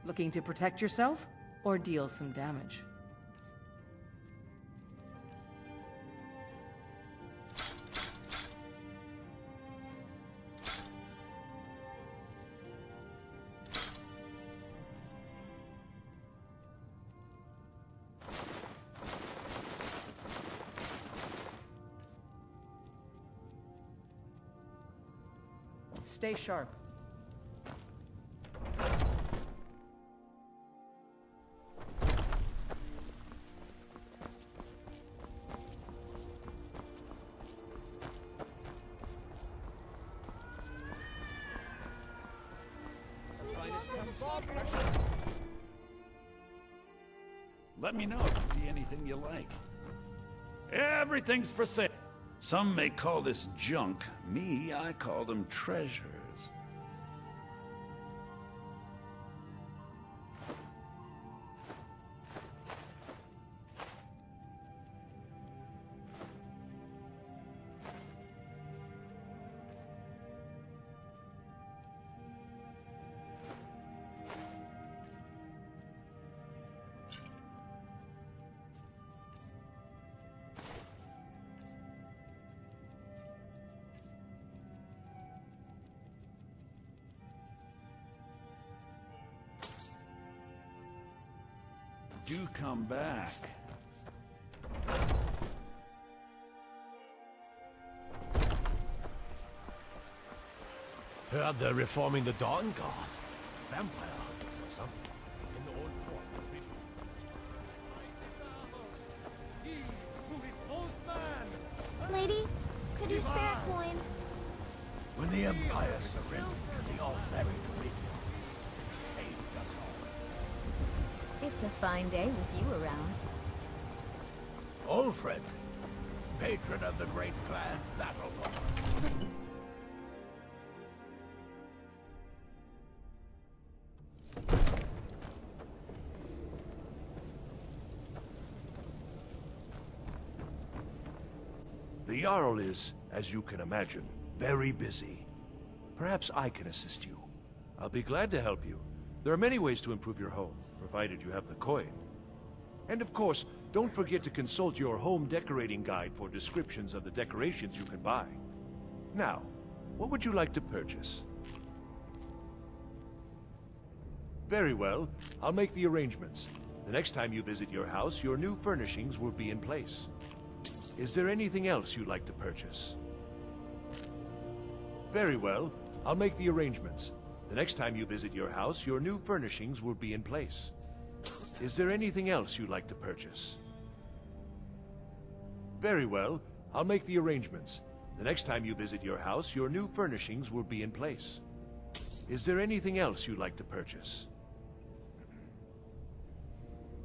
Looking to protect yourself, or deal some damage? Stay sharp. Let me know if you see anything you like. Everything's for sale. Some may call this junk. Me, I call them treasures. Do come back. Heard they're reforming the Dawn Guard. Vampire hunters or something. In the old fort. Lady, could you spare a coin? When the Empire surrendered to the alt-American, It's a fine day with you around. Ulfred, patron of the great clan, that'll go. The Jarl is, as you can imagine, very busy. Perhaps I can assist you. I'll be glad to help you. There are many ways to improve your home, provided you have the coin. And of course, don't forget to consult your home decorating guide for descriptions of the decorations you can buy. Now, what would you like to purchase? Very well, I'll make the arrangements. The next time you visit your house, your new furnishings will be in place. Is there anything else you'd like to purchase? Very well, I'll make the arrangements. The next time you visit your house, your new furnishings will be in place. Is there anything else you'd like to purchase? Very well, I'll make the arrangements. The next time you visit your house, your new furnishings will be in place. Is there anything else you'd like to purchase?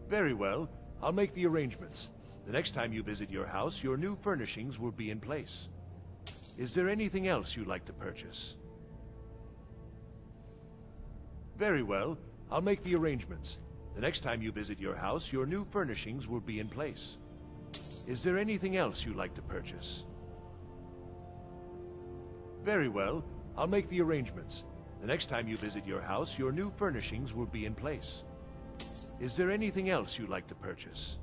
Very well, I'll make the arrangements. The next time you visit your house, your new furnishings will be in place. Is there anything else you'd like to purchase? Very well, I'll make the arrangements. The next time you visit your house, your new furnishings will be in place. Is there anything else you'd like to purchase? Very well, I'll make the arrangements. The next time you visit your house, your new furnishings will be in place. Is there anything else you'd like to purchase?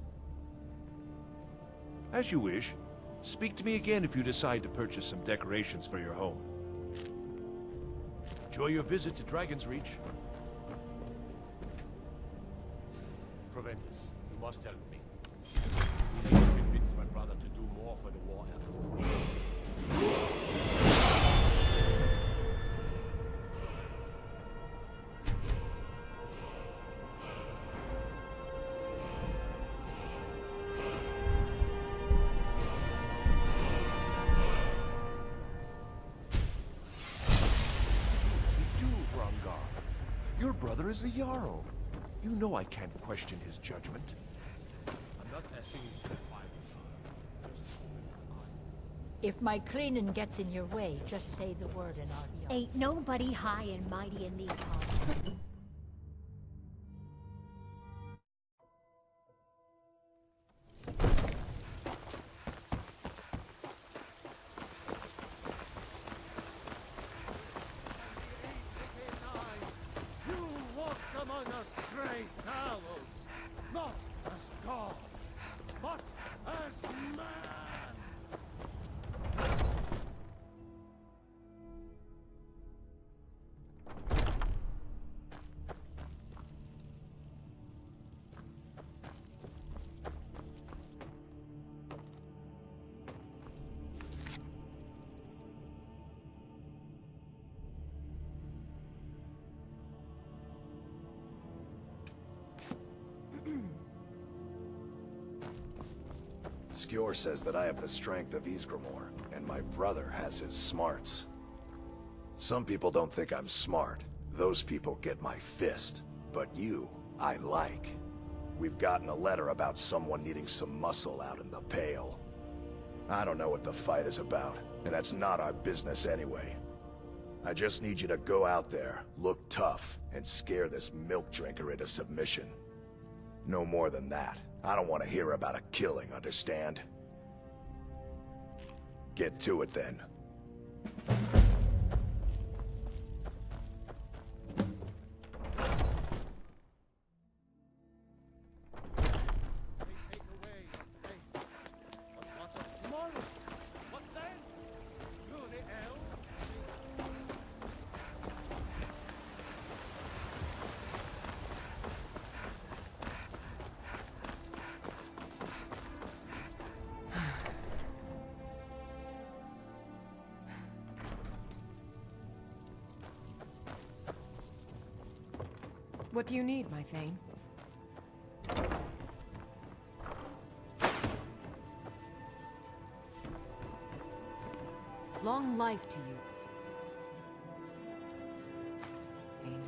As you wish. Speak to me again if you decide to purchase some decorations for your home. Enjoy your visit to Dragon's Reach. Proventus, you must help me. I need to convince my brother to do more for the war effort. Your brother is the Jarl. You know I can't question his judgment. I'm not asking you to defy the Jarl. Just open his eyes. If my cleaning gets in your way, just say the word and I'll be on. Ain't nobody high and mighty in these halls. Among us stray gallows, not as God, but as man! Skjor says that I have the strength of Ysgramor, and my brother has his smarts. Some people don't think I'm smart. Those people get my fist. But you, I like. We've gotten a letter about someone needing some muscle out in the Pale. I don't know what the fight is about, and that's not our business anyway. I just need you to go out there, look tough, and scare this milk drinker into submission. No more than that. I don't want to hear about a killing, understand? Get to it then. What do you need, my Thane? Long life to you. Thane.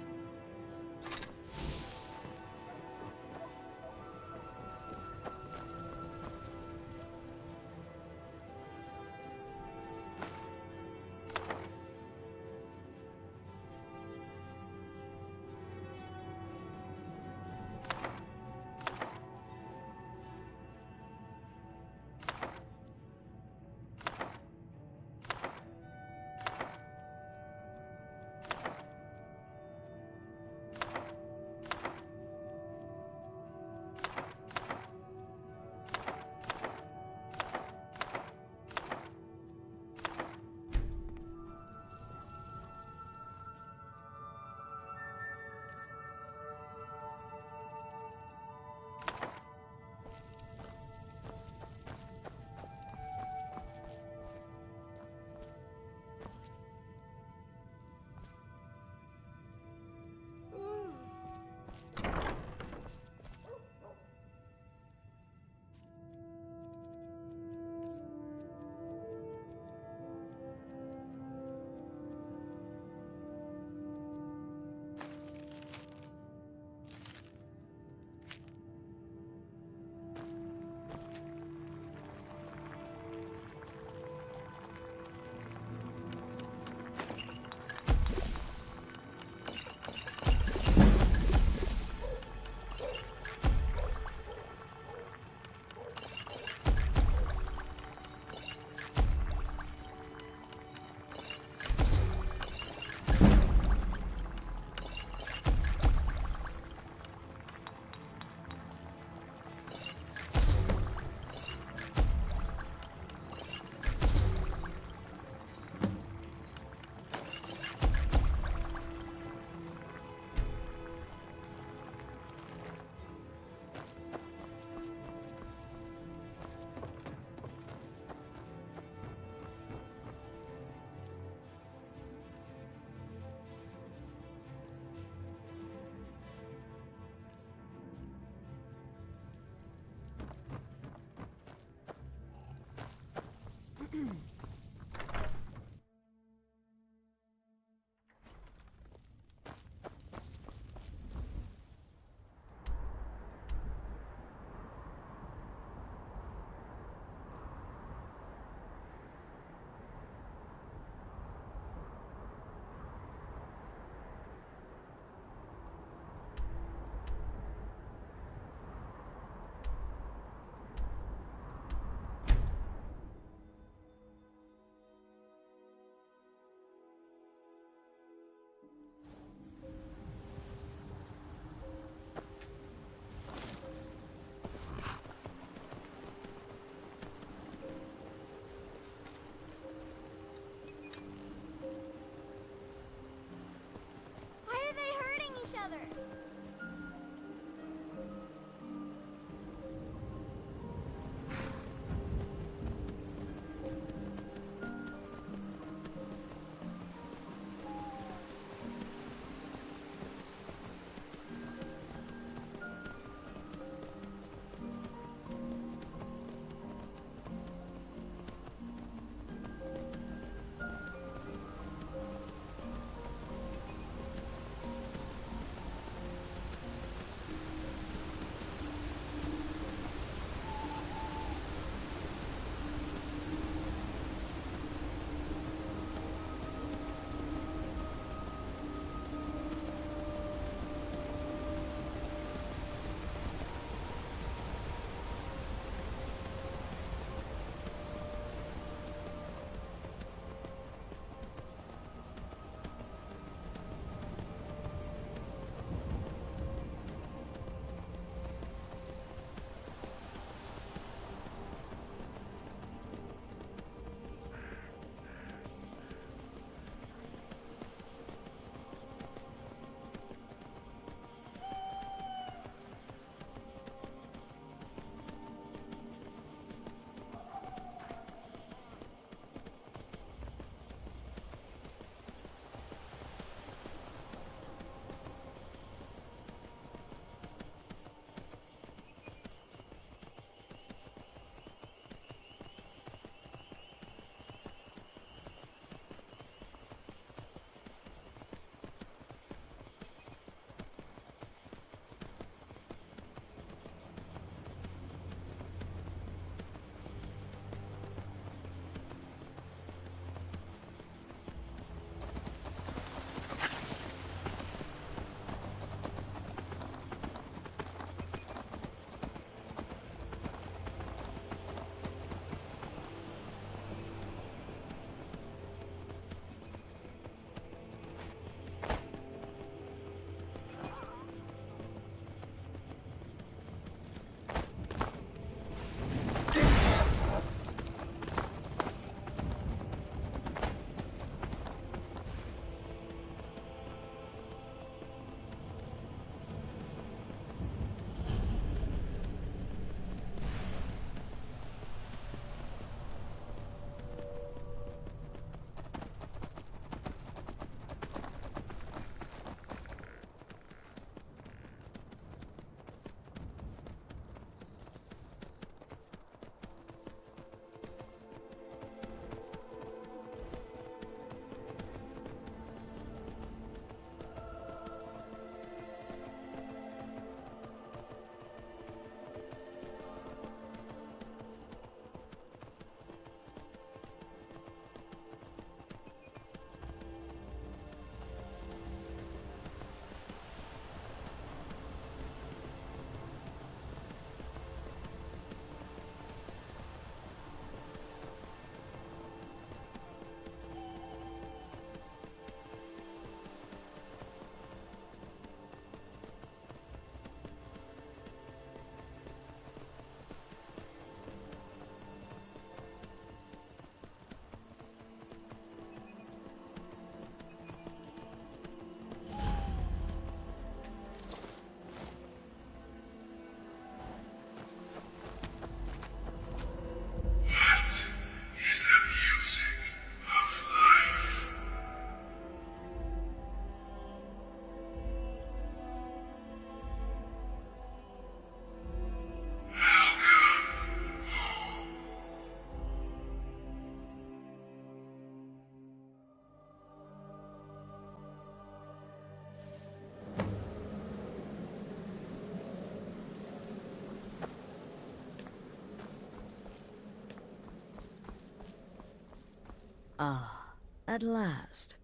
Ah, at last.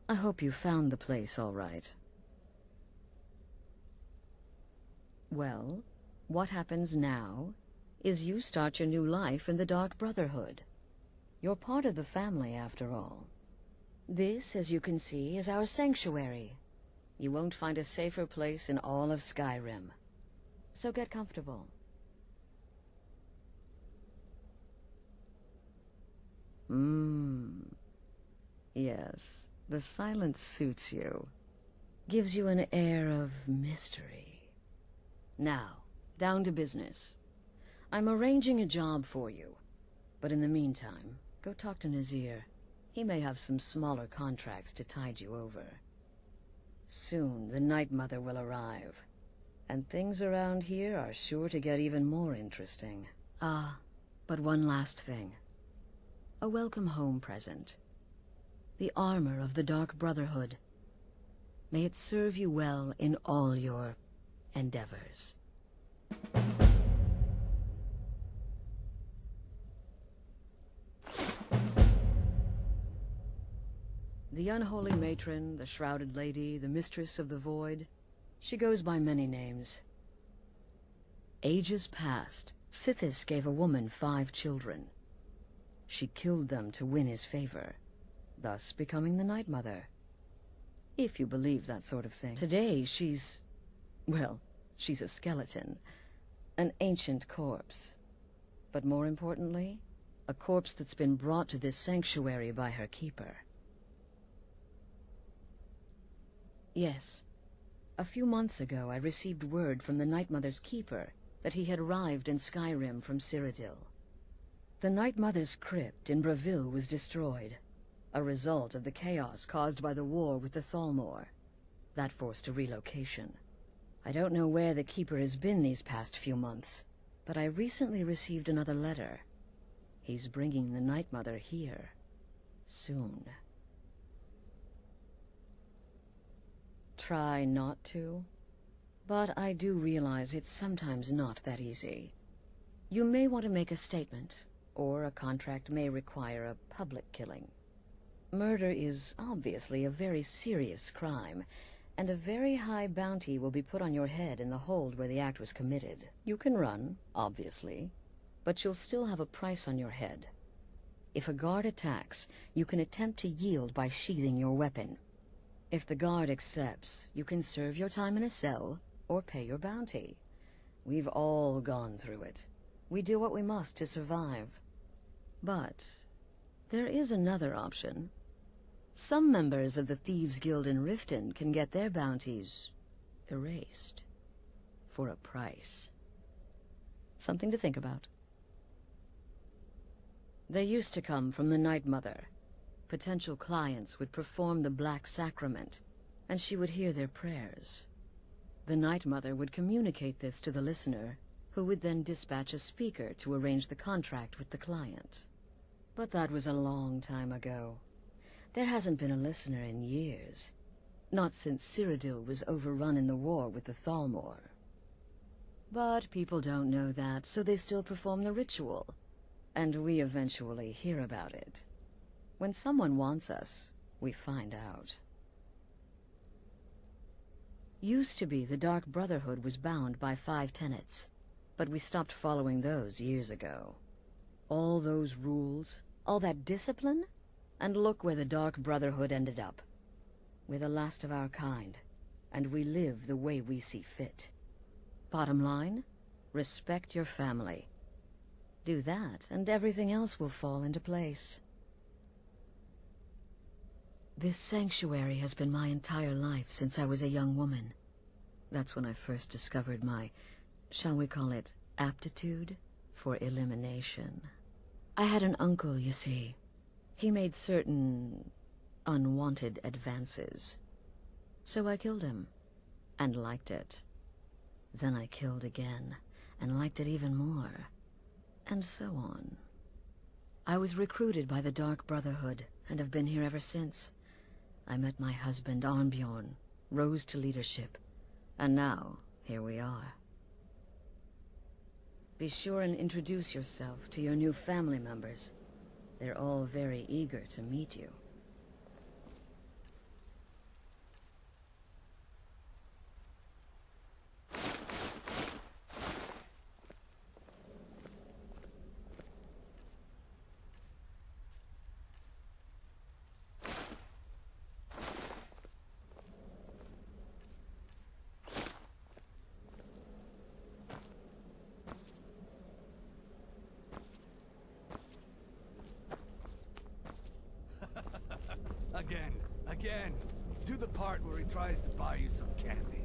I hope you found the place all right. Well, what happens now is you start your new life in the Dark Brotherhood. You're part of the family, after all. This, as you can see, is our sanctuary. You won't find a safer place in all of Skyrim. So get comfortable. Yes, the silence suits you. Gives you an air of mystery. Now, down to business. I'm arranging a job for you. But in the meantime, go talk to Nazir. He may have some smaller contracts to tide you over. Soon, the Night Mother will arrive. And things around here are sure to get even more interesting. Ah, but one last thing. A welcome home present. The armor of the Dark Brotherhood. May it serve you well in all your endeavors. The unholy matron, the shrouded lady, the mistress of the void. She goes by many names. Ages past, Sithis gave a woman 5 children. She killed them to win his favor, thus becoming the Night Mother. If you believe that sort of thing. Today, she's a skeleton. An ancient corpse. But more importantly, a corpse that's been brought to this sanctuary by her keeper. Yes. A few months ago, I received word from the Night Mother's keeper that he had arrived in Skyrim from Cyrodiil. The Night Mother's crypt in Bravil was destroyed, a result of the chaos caused by the war with the Thalmor. That forced a relocation. I don't know where the keeper has been these past few months, but I recently received another letter. He's bringing the Night Mother here. Soon. Try not to, but I do realize it's sometimes not that easy. You may want to make a statement, or a contract may require a public killing. Murder is obviously a very serious crime, and a very high bounty will be put on your head in the hold where the act was committed. You can run, obviously, but you'll still have a price on your head. If a guard attacks, you can attempt to yield by sheathing your weapon. If the guard accepts, you can serve your time in a cell, or pay your bounty. We've all gone through it. We do what we must to survive. But there is another option. Some members of the Thieves' Guild in Riften can get their bounties erased. For a price. Something to think about. They used to come from the Night Mother. Potential clients would perform the Black Sacrament, and she would hear their prayers. The Night Mother would communicate this to the listener, who would then dispatch a speaker to arrange the contract with the client. But that was a long time ago. There hasn't been a listener in years. Not since Cyrodiil was overrun in the war with the Thalmor. But people don't know that, so they still perform the ritual. And we eventually hear about it. When someone wants us, we find out. Used to be the Dark Brotherhood was bound by 5 tenets, but we stopped following those years ago. All those rules, all that discipline, and look where the Dark Brotherhood ended up. We're the last of our kind, and we live the way we see fit. Bottom line, respect your family. Do that, and everything else will fall into place. This sanctuary has been my entire life since I was a young woman. That's when I first discovered my, shall we call it, aptitude for elimination. I had an uncle, you see. He made certain unwanted advances. So I killed him, and liked it. Then I killed again, and liked it even more. And so on. I was recruited by the Dark Brotherhood, and have been here ever since. I met my husband, Arnbjorn, rose to leadership, and now, here we are. Be sure and introduce yourself to your new family members. They're all very eager to meet you. Again. Do the part where he tries to buy you some candy.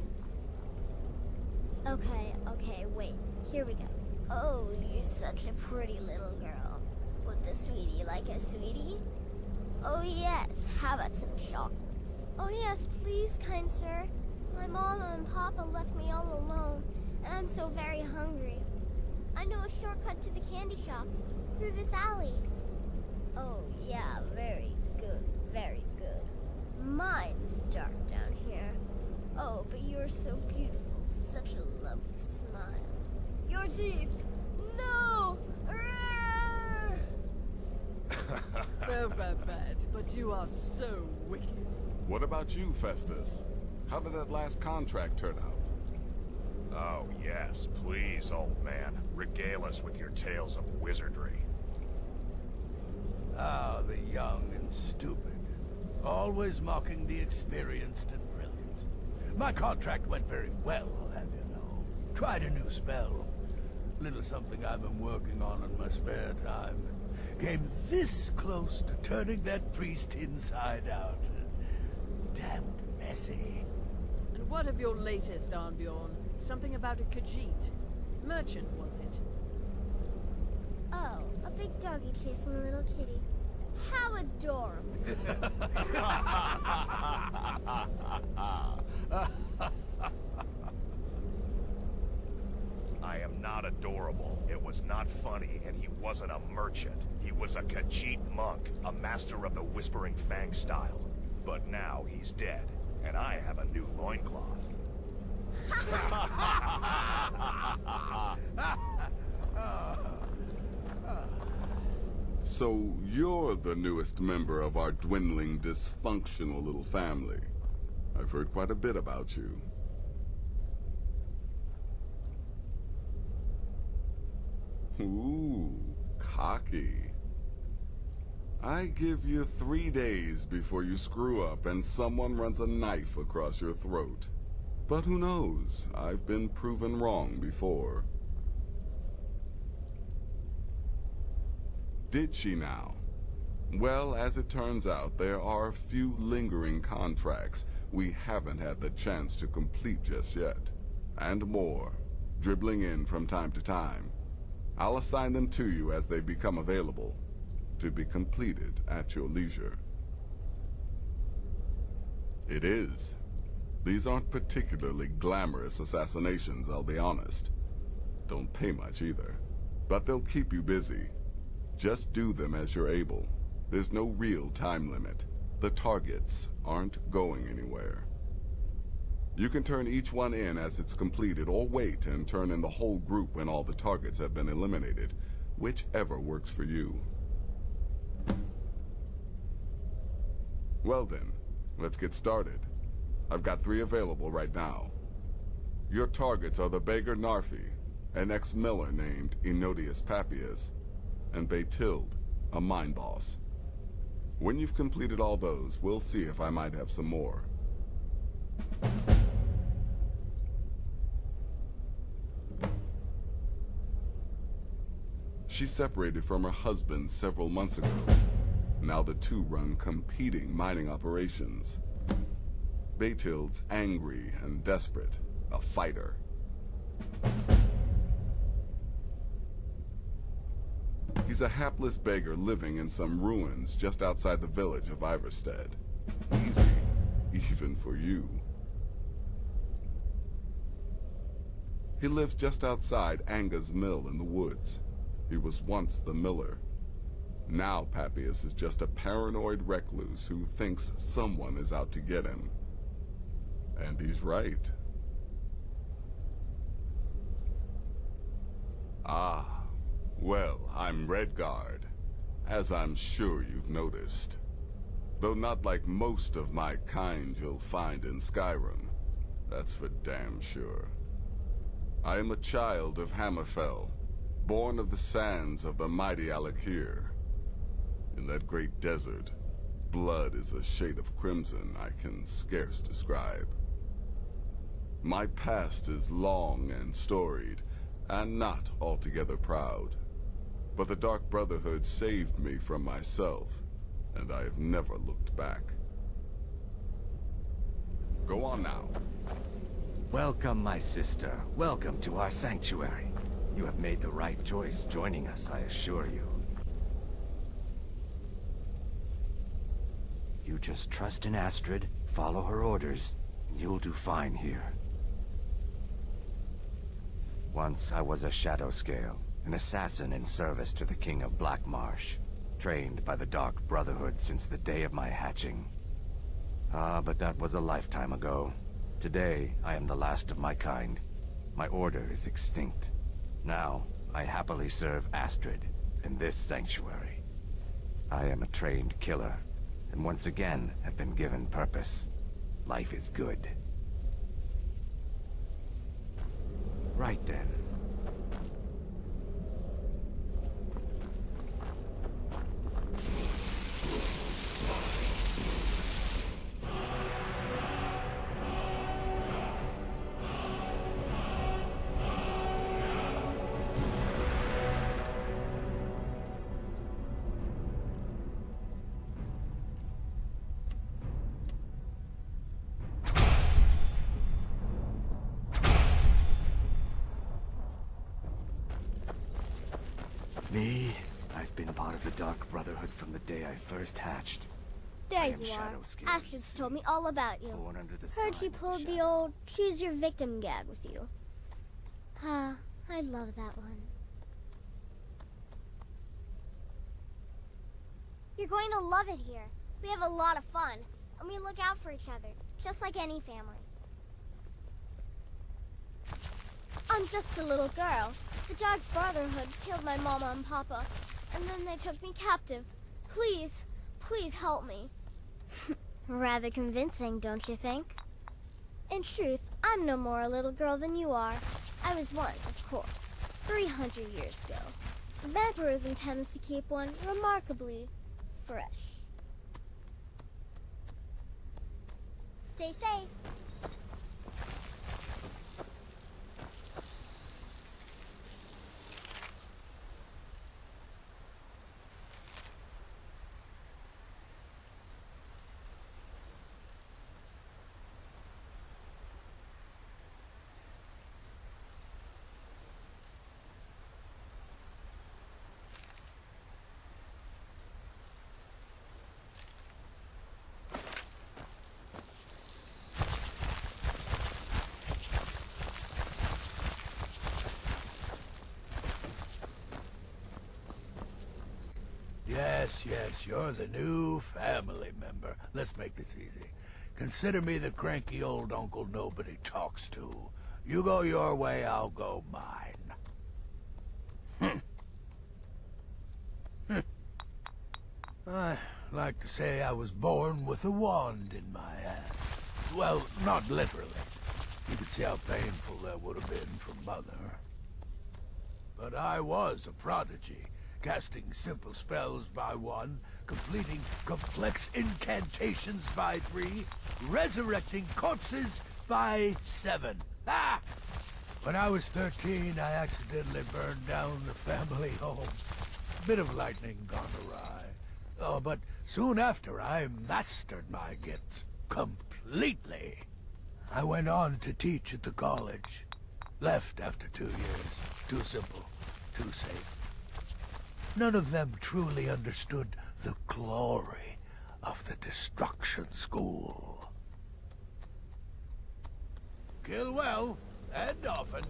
Okay, wait. Here we go. Oh, you're such a pretty little girl. Would the sweetie like a sweetie? Oh yes, how about some chocolate? Oh yes, please, kind sir. My mama and papa left me all alone, and I'm so very hungry. I know a shortcut to the candy shop, through this alley. Oh yeah, very good, very good. Mine's dark down here. Oh, but you're so beautiful, such a lovely smile. Your teeth! No! No, bad, but you are so wicked. What about you, Festus? How did that last contract turn out? Oh, yes, please, old man. Regale us with your tales of wizardry. Ah, the young and stupid. Always mocking the experienced and brilliant. My contract went very well, I'll have you know. Tried a new spell. Little something I've been working on in my spare time. Came this close to turning that priest inside out. Damned messy. And what of your latest, Arnbjorn? Something about a Khajiit. Merchant, was it? Oh, a big doggy chasing a little kitty. How adorable. I am not adorable. It was not funny, and he wasn't a merchant. He was a Khajiit monk, a master of the Whispering Fang style. But now he's dead, and I have a new loincloth. So you're the newest member of our dwindling, dysfunctional little family. I've heard quite a bit about you. Ooh, cocky. I give you 3 days before you screw up and someone runs a knife across your throat. But who knows? I've been proven wrong before. Did she now? Well, as it turns out, there are a few lingering contracts we haven't had the chance to complete just yet. And more, dribbling in from time to time. I'll assign them to you as they become available, to be completed at your leisure. It is. These aren't particularly glamorous assassinations, I'll be honest. Don't pay much either. But they'll keep you busy. Just do them as you're able. There's no real time limit. The targets aren't going anywhere. You can turn each one in as it's completed, or wait and turn in the whole group when all the targets have been eliminated. Whichever works for you. Well then, let's get started. I've got 3 available right now. Your targets are the beggar Narfi, an ex-miller named Enodius Papias, and Beytild, a mine boss. When you've completed all those, we'll see if I might have some more. She separated from her husband several months ago. Now the two run competing mining operations. Beytild's angry and desperate, a fighter. He's a hapless beggar living in some ruins just outside the village of Iverstead. Easy, even for you. He lives just outside Anga's mill in the woods. He was once the miller. Now Papias is just a paranoid recluse who thinks someone is out to get him. And he's right. Ah. Well, I'm Redguard, as I'm sure you've noticed. Though not like most of my kind you'll find in Skyrim. That's for damn sure. I am a child of Hammerfell, born of the sands of the mighty Alakir. In that great desert, blood is a shade of crimson I can scarce describe. My past is long and storied, and not altogether proud. But the Dark Brotherhood saved me from myself, and I have never looked back. Go on now. Welcome, my sister. Welcome to our sanctuary. You have made the right choice joining us, I assure you. You just trust in Astrid, follow her orders, and you'll do fine here. Once I was a Shadow Scale, an assassin in service to the King of Black Marsh, trained by the Dark Brotherhood since the day of my hatching. Ah, but that was a lifetime ago. Today, I am the last of my kind. My order is extinct. Now, I happily serve Astrid in this sanctuary. I am a trained killer, and once again have been given purpose. Life is good. Right then. Me, I've been part of the Dark Brotherhood from the day I first hatched. There you are. Astrid's told me all about you. Born under the Heard you pulled the old choose your victim gag with you. Ah, I love that one. You're going to love it here. We have a lot of fun, and we look out for each other, just like any family. I'm just a little girl. The Dark Brotherhood killed my mama and papa, and then they took me captive. Please, please help me. Rather convincing, don't you think? In truth, I'm no more a little girl than you are. I was once, of course, 300 years ago. Vampirism tends to keep one remarkably fresh. Stay safe. Yes, you're the new family member. Let's make this easy. Consider me the cranky old uncle nobody talks to. You go your way, I'll go mine. I like to say I was born with a wand in my hand. Well, not literally. You could see how painful that would have been for Mother. But I was a prodigy. Casting simple spells by 1, completing complex incantations by 3, resurrecting corpses by 7. Ah! When I was 13, I accidentally burned down the family home. Bit of lightning gone awry. Oh, but soon after, I mastered my gifts completely. I went on to teach at the college. Left after 2 years. Too simple, too safe. None of them truly understood the glory of the Destruction School. Kill well, and often.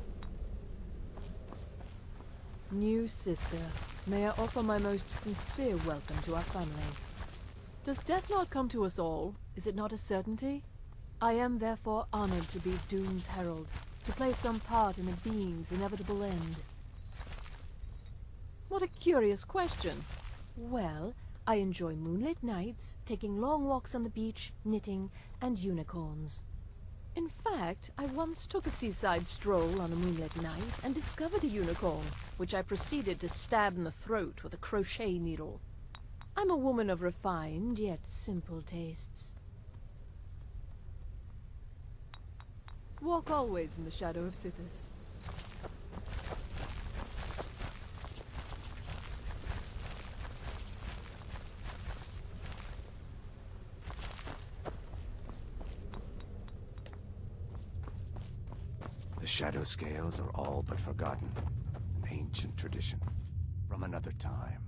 New sister, may I offer my most sincere welcome to our family. Does death not come to us all? Is it not a certainty? I am therefore honored to be Doom's herald, to play some part in a being's inevitable end. What a curious question. Well, I enjoy moonlit nights, taking long walks on the beach, knitting, and unicorns. In fact, I once took a seaside stroll on a moonlit night and discovered a unicorn, which I proceeded to stab in the throat with a crochet needle. I'm a woman of refined yet simple tastes. Walk always in the shadow of Sithis. The shadow scales are all but forgotten. An ancient tradition from another time.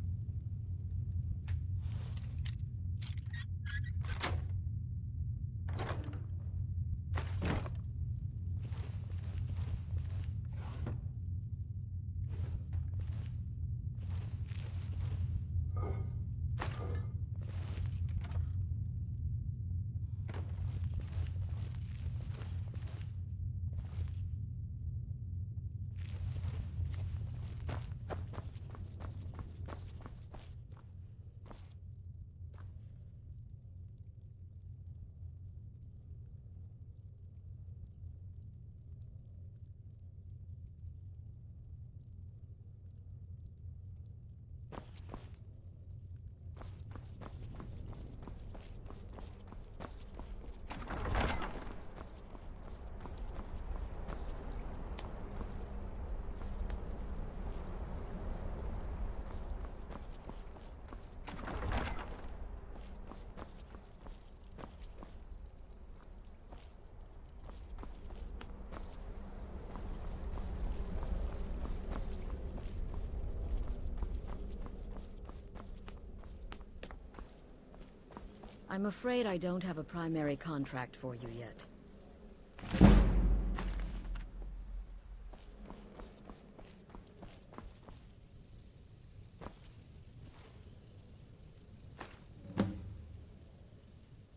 I'm afraid I don't have a primary contract for you yet.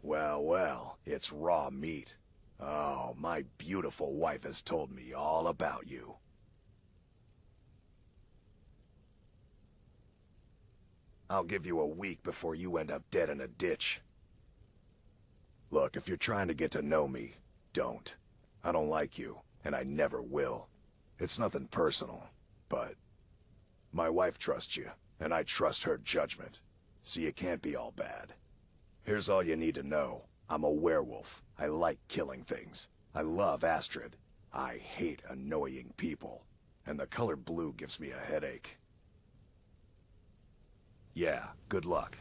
Well, well, it's raw meat. Oh, my beautiful wife has told me all about you. I'll give you a week before you end up dead in a ditch. Look, if you're trying to get to know me, don't. I don't like you, and I never will. It's nothing personal, but my wife trusts you, and I trust her judgment, so you can't be all bad. Here's all you need to know. I'm a werewolf. I like killing things. I love Astrid. I hate annoying people, and the color blue gives me a headache. Yeah, good luck.